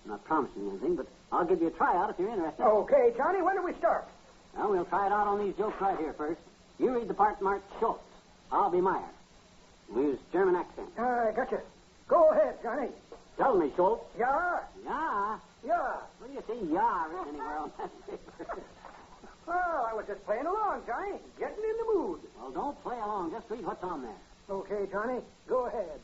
I'm not promising you anything, but I'll give you a tryout if you're interested. Okay, Johnny, when do we start? Well, we'll try it out on these jokes right here first. You read the part marked Schultz. I'll be Meyer. We use German accent. I gotcha. Go ahead, Johnny. Tell me, Schultz. Yeah? Yeah? Yeah. What do you see yeah written anywhere on that paper? Well, I was just playing along, Johnny. Getting in the mood. Well, don't play along. Just read what's on there. Okay, Johnny. Go ahead.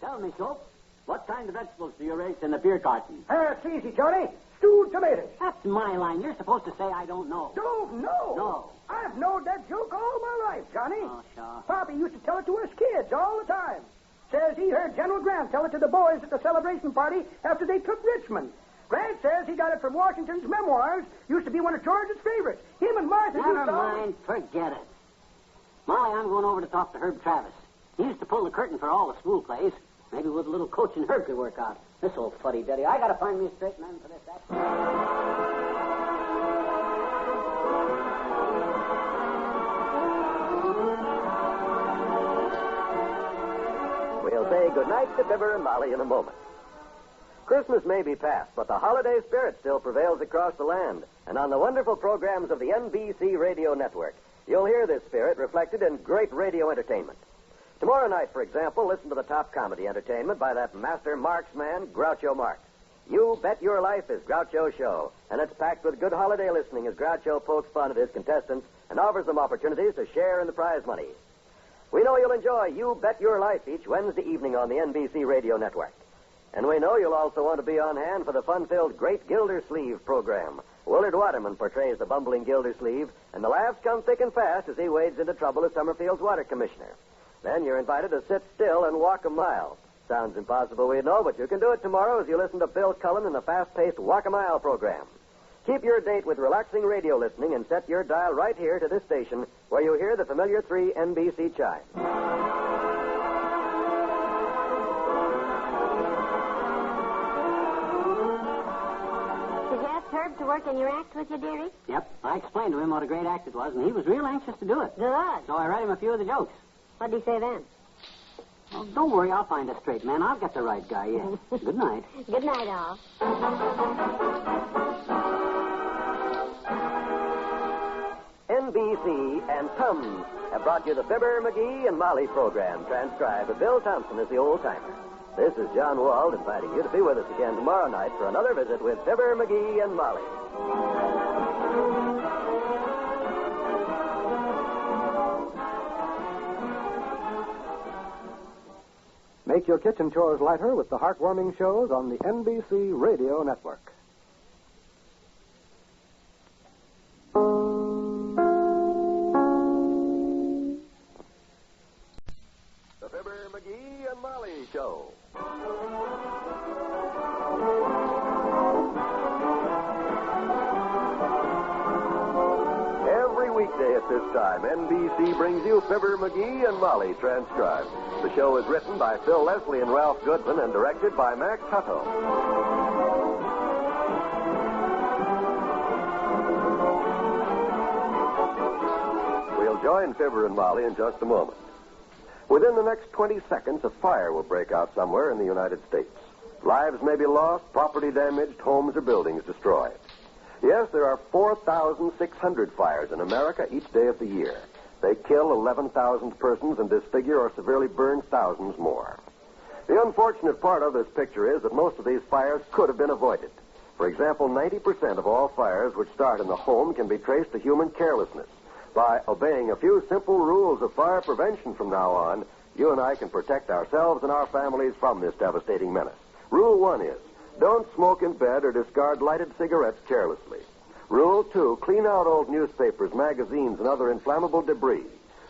Tell me, Schultz, what kind of vegetables do you raise in the beer garden? That's easy, Johnny. Stewed tomatoes. That's my line. You're supposed to say I don't know. Don't know? No. I've known that joke all my life, Johnny. Oh, sure. Poppy used to tell it to us kids all the time. Says he heard General Grant tell it to the boys at the celebration party after they took Richmond. Grant says he got it from Washington's memoirs. Used to be one of George's favorites. Him and Martha used to... Never mind. Forget it. Molly, I'm going over to talk to Herb Travis. He used to pull the curtain for all the school plays. Maybe with a little coaching Herb could work out. This old fuddy-duddy. I got to find me a straight man for this act. We'll say goodnight to Fibber and Molly in a moment. Christmas may be past, but the holiday spirit still prevails across the land. And on the wonderful programs of the NBC Radio Network, you'll hear this spirit reflected in great radio entertainment. Tomorrow night, for example, listen to the top comedy entertainment by that master marksman, Groucho Marx. You Bet Your Life is Groucho's show, and it's packed with good holiday listening as Groucho pokes fun at his contestants and offers them opportunities to share in the prize money. We know you'll enjoy You Bet Your Life each Wednesday evening on the NBC Radio Network. And we know you'll also want to be on hand for the fun-filled Great Gildersleeve program. Willard Waterman portrays the bumbling Gildersleeve, and the laughs come thick and fast as he wades into trouble as Summerfield's water commissioner. Then you're invited to sit still and walk a mile. Sounds impossible, we know, but you can do it tomorrow as you listen to Bill Cullen in the fast-paced Walk a Mile program. Keep your date with relaxing radio listening and set your dial right here to this station where you hear the familiar 3 NBC chime. Did you ask Herb to work in your act with you, dearie? Yep. I explained to him what a great act it was, and he was real anxious to do it. Good. So I read him a few of the jokes. What did he say then? Oh, don't worry, I'll find a straight man. I'll get the right guy, yeah. Good night. Good night, all. NBC and Tums have brought you the Fibber, McGee, and Molly program, transcribed with Bill Thompson as the old-timer. This is John Wald inviting you to be with us again tomorrow night for another visit with Fibber, McGee, and Molly. Make your kitchen chores lighter with the heartwarming shows on the NBC Radio Network. The Fibber, McGee, and Molly Show. Every weekday at this time, NBC brings you Fibber, McGee, and Molly transcribed. The show is written by Phil Leslie and Ralph Goodman and directed by Max Hutto. We'll join Fibber and Molly in just a moment. Within the next 20 seconds, a fire will break out somewhere in the United States. Lives may be lost, property damaged, homes or buildings destroyed. Yes, there are 4,600 fires in America each day of the year. They kill 11,000 persons and disfigure or severely burn thousands more. The unfortunate part of this picture is that most of these fires could have been avoided. For example, 90% of all fires which start in the home can be traced to human carelessness. By obeying a few simple rules of fire prevention from now on, you and I can protect ourselves and our families from this devastating menace. Rule 1 is, don't smoke in bed or discard lighted cigarettes carelessly. Rule 2, clean out old newspapers, magazines, and other inflammable debris.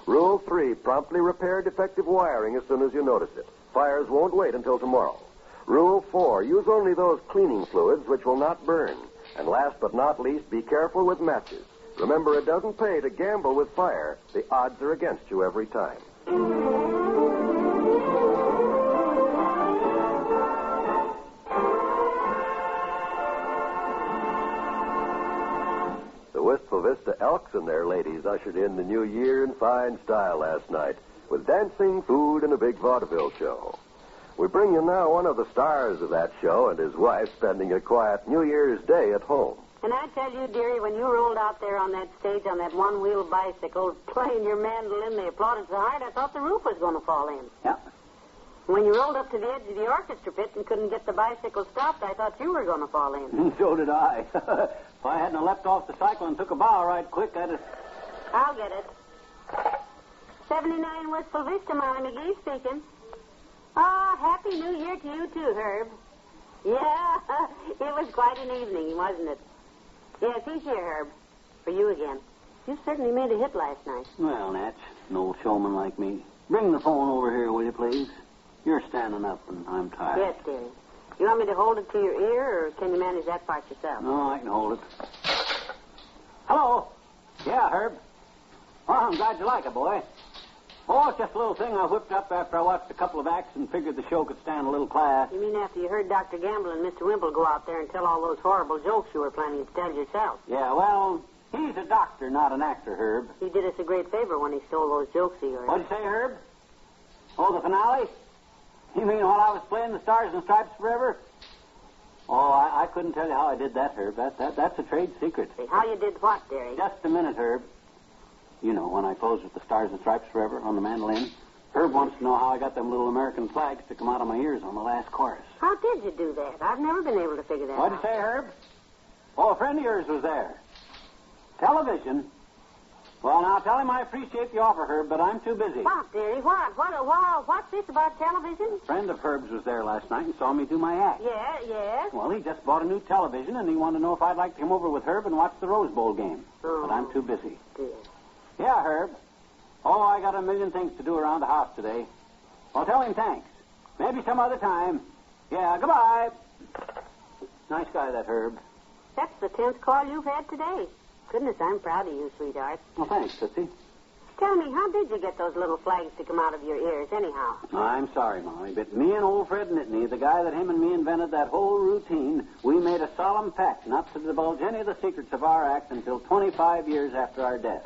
Rule 3, promptly repair defective wiring as soon as you notice it. Fires won't wait until tomorrow. Rule 4, use only those cleaning fluids which will not burn. And last but not least, be careful with matches. Remember, it doesn't pay to gamble with fire. The odds are against you every time. The Wistful Vista Elks and their ladies ushered in the new year in fine style last night with dancing, food, and a big vaudeville show. We bring you now one of the stars of that show and his wife spending a quiet New Year's Day at home. And I tell you, dearie, when you rolled out there on that stage on that one-wheel bicycle playing your mandolin, they applauded so hard I thought the roof was going to fall in. Yeah. When you rolled up to the edge of the orchestra pit and couldn't get the bicycle stopped, I thought you were going to fall in. So did I. If I hadn't leapt off the cycle and took a bow right quick, I'd have... I'll get it. 79 Wistful Vista, Molly McGee speaking. Oh, Happy New Year to you, too, Herb. Yeah, it was quite an evening, wasn't it? Yes, he's here, Herb. For you again. You certainly made a hit last night. Well, Natch, no showman like me. Bring the phone over here, will you, please? You're standing up, and I'm tired. Yes, dearie. You want me to hold it to your ear, or can you manage that part yourself? No, I can hold it. Hello. Yeah, Herb. Oh, I'm glad you like it, boy. Oh, it's just a little thing I whipped up after I watched a couple of acts and figured the show could stand a little class. You mean after you heard Dr. Gamble and Mr. Wimple go out there and tell all those horrible jokes you were planning to tell yourself? Yeah, well, he's a doctor, not an actor, Herb. He did us a great favor when he stole those jokes of yours. What'd you say, Herb? Oh, the finale? You mean while I was playing the Stars and Stripes Forever? Oh, I couldn't tell you how I did that, Herb. That's a trade secret. How you did what, dearie? Just a minute, Herb. You know, when I closed with the Stars and Stripes Forever on the mandolin, Herb wants to know how I got them little American flags to come out of my ears on the last chorus. How did you do that? I've never been able to figure that out. What'd you say, Herb? Oh, a friend of yours was there. Television? Well, now, tell him I appreciate the offer, Herb, but I'm too busy. What, dearie? What? What's this about television? A friend of Herb's was there last night and saw me do my act. Yes? Well, he just bought a new television, and he wanted to know if I'd like to come over with Herb and watch the Rose Bowl game. Oh. But I'm too busy. Dear. Yeah, Herb. Oh, I got a million things to do around the house today. Well, tell him thanks. Maybe some other time. Yeah, goodbye. Nice guy, that Herb. That's the 10th call you've had today. Goodness, I'm proud of you, sweetheart. Well, thanks, Tootsie. Tell me, how did you get those little flags to come out of your ears, anyhow? I'm sorry, Molly, but me and old Fred Nittany, the guy that him and me invented that whole routine, we made a solemn pact not to divulge any of the secrets of our act until 25 years after our death.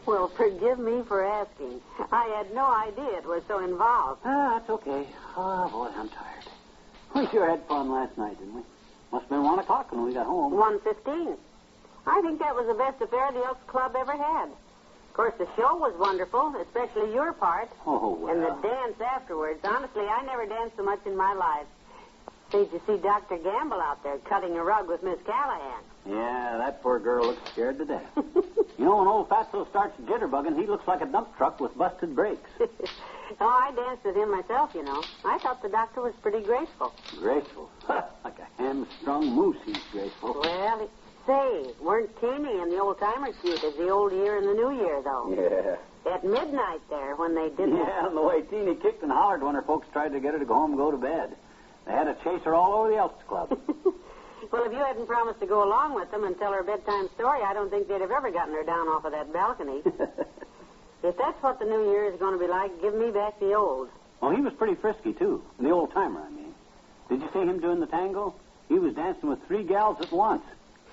Well, forgive me for asking. I had no idea it was so involved. That's okay. Oh, boy, I'm tired. We sure had fun last night, didn't we? Must have been 1 o'clock when we got home. 1:15. I think that was the best affair the Elks Club ever had. Of course, the show was wonderful, especially your part. Oh, well. And the dance afterwards. Honestly, I never danced so much in my life. Did you see Dr. Gamble out there cutting a rug with Miss Callahan? Yeah, that poor girl looks scared to death. You know, when old Fatso starts jitterbugging, he looks like a dump truck with busted brakes. Oh, I danced with him myself, you know. I thought the doctor was pretty graceful. Graceful? Like a hamstrung moose, he's graceful. Well, say, weren't Teeny and the old-timers cute as the old year and the new year, though? Yeah. At midnight there, when they did that. Yeah, and the way Teeny kicked and hollered when her folks tried to get her to go home and go to bed. They had to chase her all over the Elks Club. Well, if you hadn't promised to go along with them and tell her a bedtime story, I don't think they'd have ever gotten her down off of that balcony. If that's what the new year is going to be like, give me back the old. Well, he was pretty frisky, too. The old-timer, I mean. Did you see him doing the tango? He was dancing with 3 gals at once.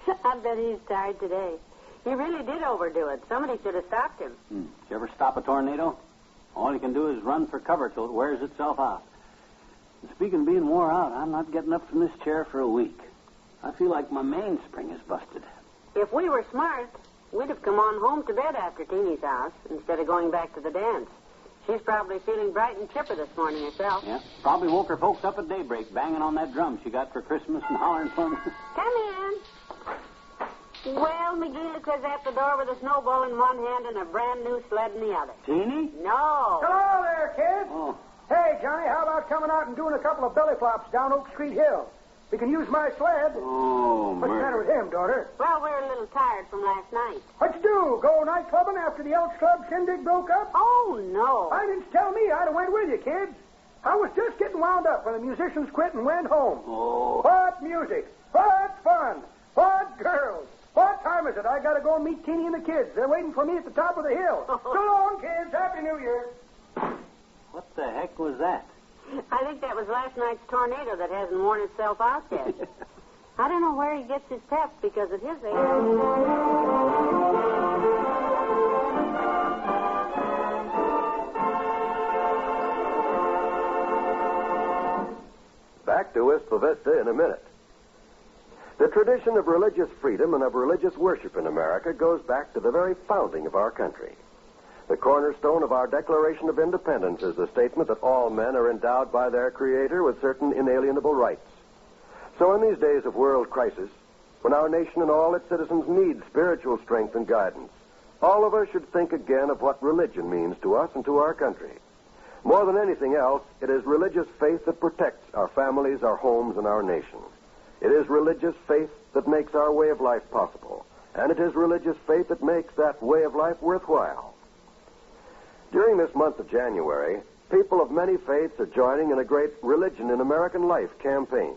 I bet he's tired today. He really did overdo it. Somebody should have stopped him. Did you ever stop a tornado? All you can do is run for cover till it wears itself out. And speaking of being wore out, I'm not getting up from this chair for a week. I feel like my mainspring is busted. If we were smart, we'd have come on home to bed after Teeny's house instead of going back to the dance. She's probably feeling bright and chipper this morning herself. Yeah, probably woke her folks up at daybreak banging on that drum she got for Christmas and hollering for me. Come in. Well, McGee looks at the door with a snowball in one hand and a brand new sled in the other. Teeny? No. Hello there, kids. Oh. Hey, Johnny, how about coming out and doing a couple of belly flops down Oak Street Hill? We can use my sled. Oh, What's the matter with him, daughter? Well, we're a little tired from last night. What'd you do? Go night clubbing after the Elks Club shindig broke up? Oh, no. I didn't tell me. I'd have went with you, kids. I was just getting wound up when the musicians quit and went home. Oh. What music? What fun? What girls? What time is it? I gotta go meet Teeny and the kids. They're waiting for me at the top of the hill. So long, kids. Happy New Year. What the heck was that? I think that was last night's tornado that hasn't worn itself out yet. I don't know where he gets his pep because at his age... Back to Wistful Vista in a minute. The tradition of religious freedom and of religious worship in America goes back to the very founding of our country. The cornerstone of our Declaration of Independence is the statement that all men are endowed by their Creator with certain inalienable rights. So in these days of world crisis, when our nation and all its citizens need spiritual strength and guidance, all of us should think again of what religion means to us and to our country. More than anything else, it is religious faith that protects our families, our homes, and our nation. It is religious faith that makes our way of life possible, and it is religious faith that makes that way of life worthwhile. During this month of January, people of many faiths are joining in a great Religion in American Life campaign.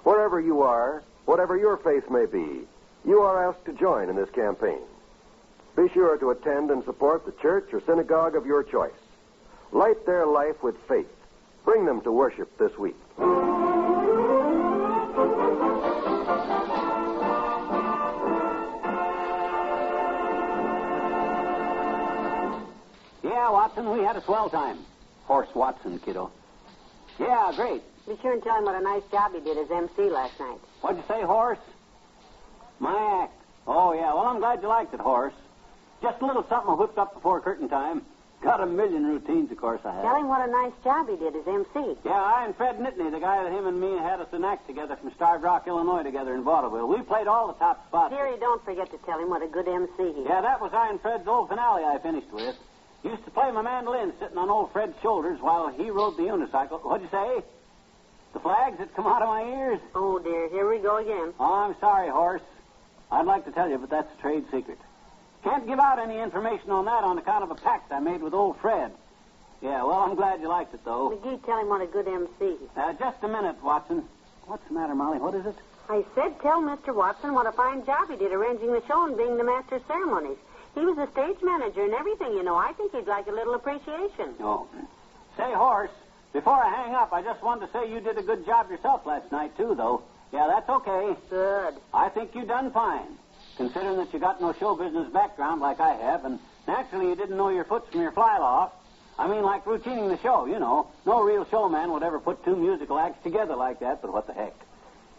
Wherever you are, whatever your faith may be, you are asked to join in this campaign. Be sure to attend and support the church or synagogue of your choice. Light their life with faith. Bring them to worship this week. Yeah, Watson, we had a swell time. Horse Watson, kiddo. Yeah, great. Be sure and tell him what a nice job he did as MC last night. What'd you say, Horace? My act. Oh, yeah. Well, I'm glad you liked it, Horace. Just a little something I whipped up before curtain time. Got a million routines, of course, I have. Tell him what a nice job he did as MC. Yeah, I and Fred Nittany, the guy that him and me had us an act together from Starved Rock, Illinois, together in vaudeville. We played all the top spots. Dearie, don't forget to tell him what a good MC he is. Yeah, that was I and Fred's old finale I finished with. Used to play my mandolin sitting on old Fred's shoulders while he rode the unicycle. What'd you say? The flags that come out of my ears? Oh, dear, here we go again. Oh, I'm sorry, Horace. I'd like to tell you, but that's a trade secret. Can't give out any information on that on account of a pact I made with old Fred. Yeah, well, I'm glad you liked it, though. McGee, tell him what a good MC he is. Just a minute, Watson. What's the matter, Molly? What is it? I said tell Mr. Watson what a fine job he did arranging the show and being the master of ceremonies. He was a stage manager and everything, you know. I think he'd like a little appreciation. Oh. Say, Horace, before I hang up, I just wanted to say you did a good job yourself last night, too, though. Yeah, that's okay. Good. I think you done fine, considering that you got no show business background like I have, and naturally you didn't know your foots from your fly-loft. I mean, like routining the show, you know. No real showman would ever put two musical acts together like that, but what the heck.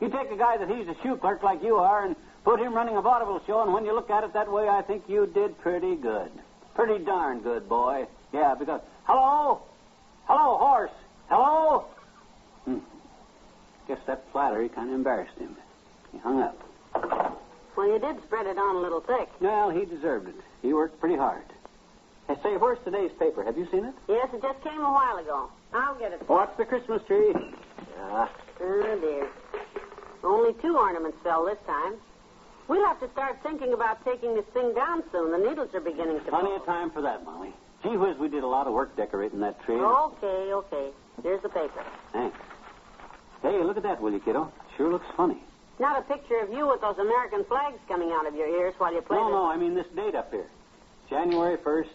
You take a guy that he's a shoe clerk like you are and put him running a vaudeville show, and when you look at it that way, I think you did pretty good. Pretty darn good, boy. Yeah, because... Hello? Hello, horse. Hello? Guess that flattery kind of embarrassed him. He hung up. Well, you did spread it on a little thick. Well, he deserved it. He worked pretty hard. Hey, say, where's today's paper? Have you seen it? Yes, it just came a while ago. I'll get it. Watch the Christmas tree. Oh, dear. Only 2 ornaments fell this time. We'll have to start thinking about taking this thing down soon. The needles are beginning to Plenty of time for that, Molly. Gee whiz, we did a lot of work decorating that tree. Okay. Here's the paper. Thanks. Hey, look at that, will you, kiddo? Sure looks funny. Not a picture of you with those American flags coming out of your ears while you play this. No, I mean this date up here. January 1st,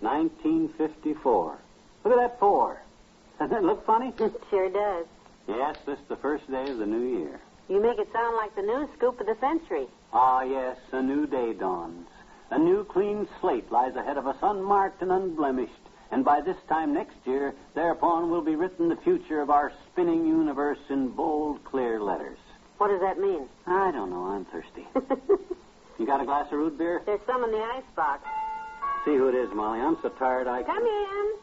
1954. Look at that 4. Doesn't it look funny? It sure does. Yes, this is the first day of the new year. You make it sound like the news scoop of the century. Ah, yes, a new day dawns. A new clean slate lies ahead of us, unmarked and unblemished. And by this time next year, thereupon will be written the future of our spinning universe in bold, clear letters. What does that mean? I don't know. I'm thirsty. You got a glass of root beer? There's some in the icebox. See who it is, Molly. I'm so tired I... Come in.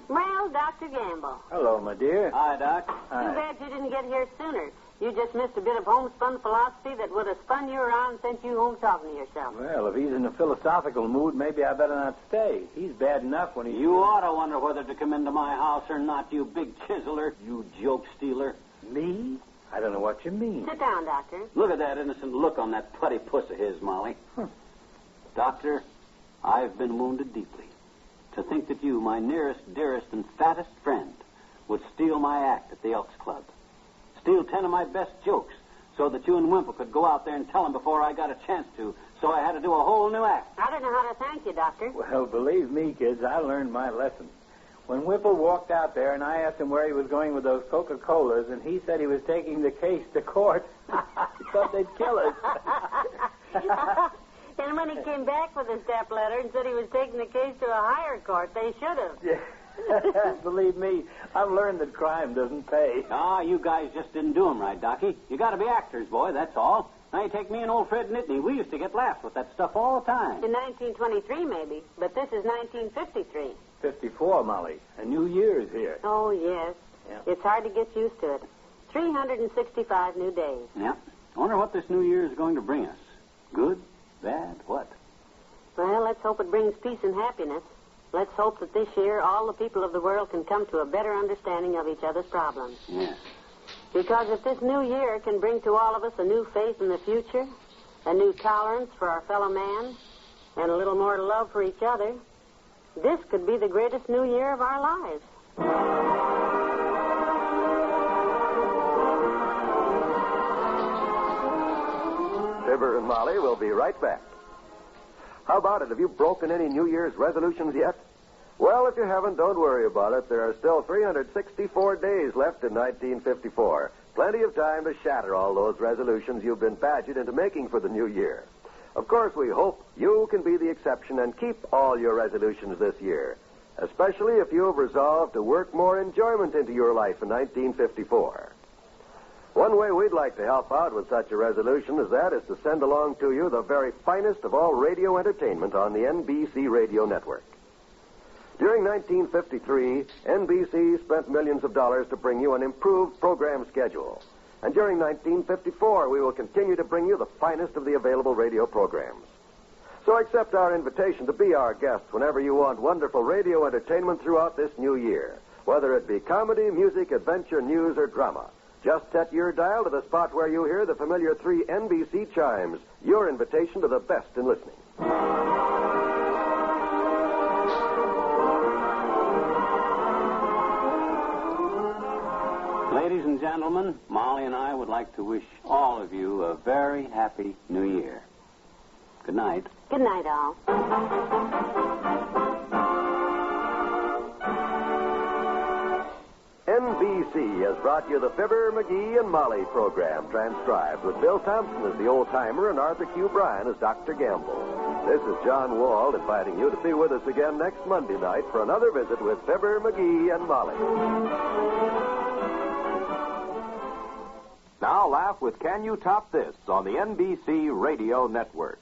Well, Dr. Gamble. Hello, my dear. Hi, Doc. Too bad you didn't get here sooner. You just missed a bit of homespun philosophy that would have spun you around and sent you home talking to yourself. Well, if he's in a philosophical mood, maybe I better not stay. He's bad enough when he... You ought to wonder whether to come into my house or not, you big chiseler, you joke stealer. Me? I don't know what you mean. Sit down, Doctor. Look at that innocent look on that putty puss of his, Molly. Doctor, I've been wounded deeply. To think that you, my nearest, dearest, and fattest friend, would steal my act at the Elks Club. Steal 10 of my best jokes so that you and Wimple could go out there and tell them before I got a chance to. So I had to do a whole new act. I don't know how to thank you, Doctor. Well, believe me, kids, I learned my lesson. When Wimple walked out there and I asked him where he was going with those Coca-Colas, and he said he was taking the case to court, I thought they'd kill us. And when he came back with a step letter and said he was taking the case to a higher court, they should have. Yeah. Believe me, I've learned that crime doesn't pay. Ah, you guys just didn't do 'em right, Docky. You got to be actors, boy, that's all. Now you take me and old Fred Nittany. We used to get laughs with that stuff all the time. In 1923, maybe, but this is 1953. 54, Molly. A new year's here. Oh, yes. Yeah. It's hard to get used to it. 365 new days. Yeah. I wonder what this new year is going to bring us. Good? Bad? What? Well, let's hope it brings peace and happiness. Let's hope that this year all the people of the world can come to a better understanding of each other's problems. Yes. Because if this new year can bring to all of us a new faith in the future, a new tolerance for our fellow man, and a little more love for each other, this could be the greatest new year of our lives. Fibber and Molly will be right back. How about it? Have you broken any New Year's resolutions yet? Well, if you haven't, don't worry about it. There are still 364 days left in 1954. Plenty of time to shatter all those resolutions you've been badgered into making for the new year. Of course, we hope you can be the exception and keep all your resolutions this year, especially if you have resolved to work more enjoyment into your life in 1954. One way we'd like to help out with such a resolution as that is to send along to you the very finest of all radio entertainment on the NBC radio network. During 1953, NBC spent millions of dollars to bring you an improved program schedule. And during 1954, we will continue to bring you the finest of the available radio programs. So accept our invitation to be our guest whenever you want wonderful radio entertainment throughout this new year, whether it be comedy, music, adventure, news, or drama. Just set your dial to the spot where you hear the familiar 3 NBC chimes, your invitation to the best in listening. Ladies and gentlemen, Molly and I would like to wish all of you a very happy New Year. Good night. Good night, all. NBC has brought you the Fibber, McGee, and Molly program, transcribed with Bill Thompson as the old-timer and Arthur Q. Bryan as Dr. Gamble. This is John Wald inviting you to be with us again next Monday night for another visit with Fibber, McGee, and Molly. Now laugh with Can You Top This on the NBC Radio Network.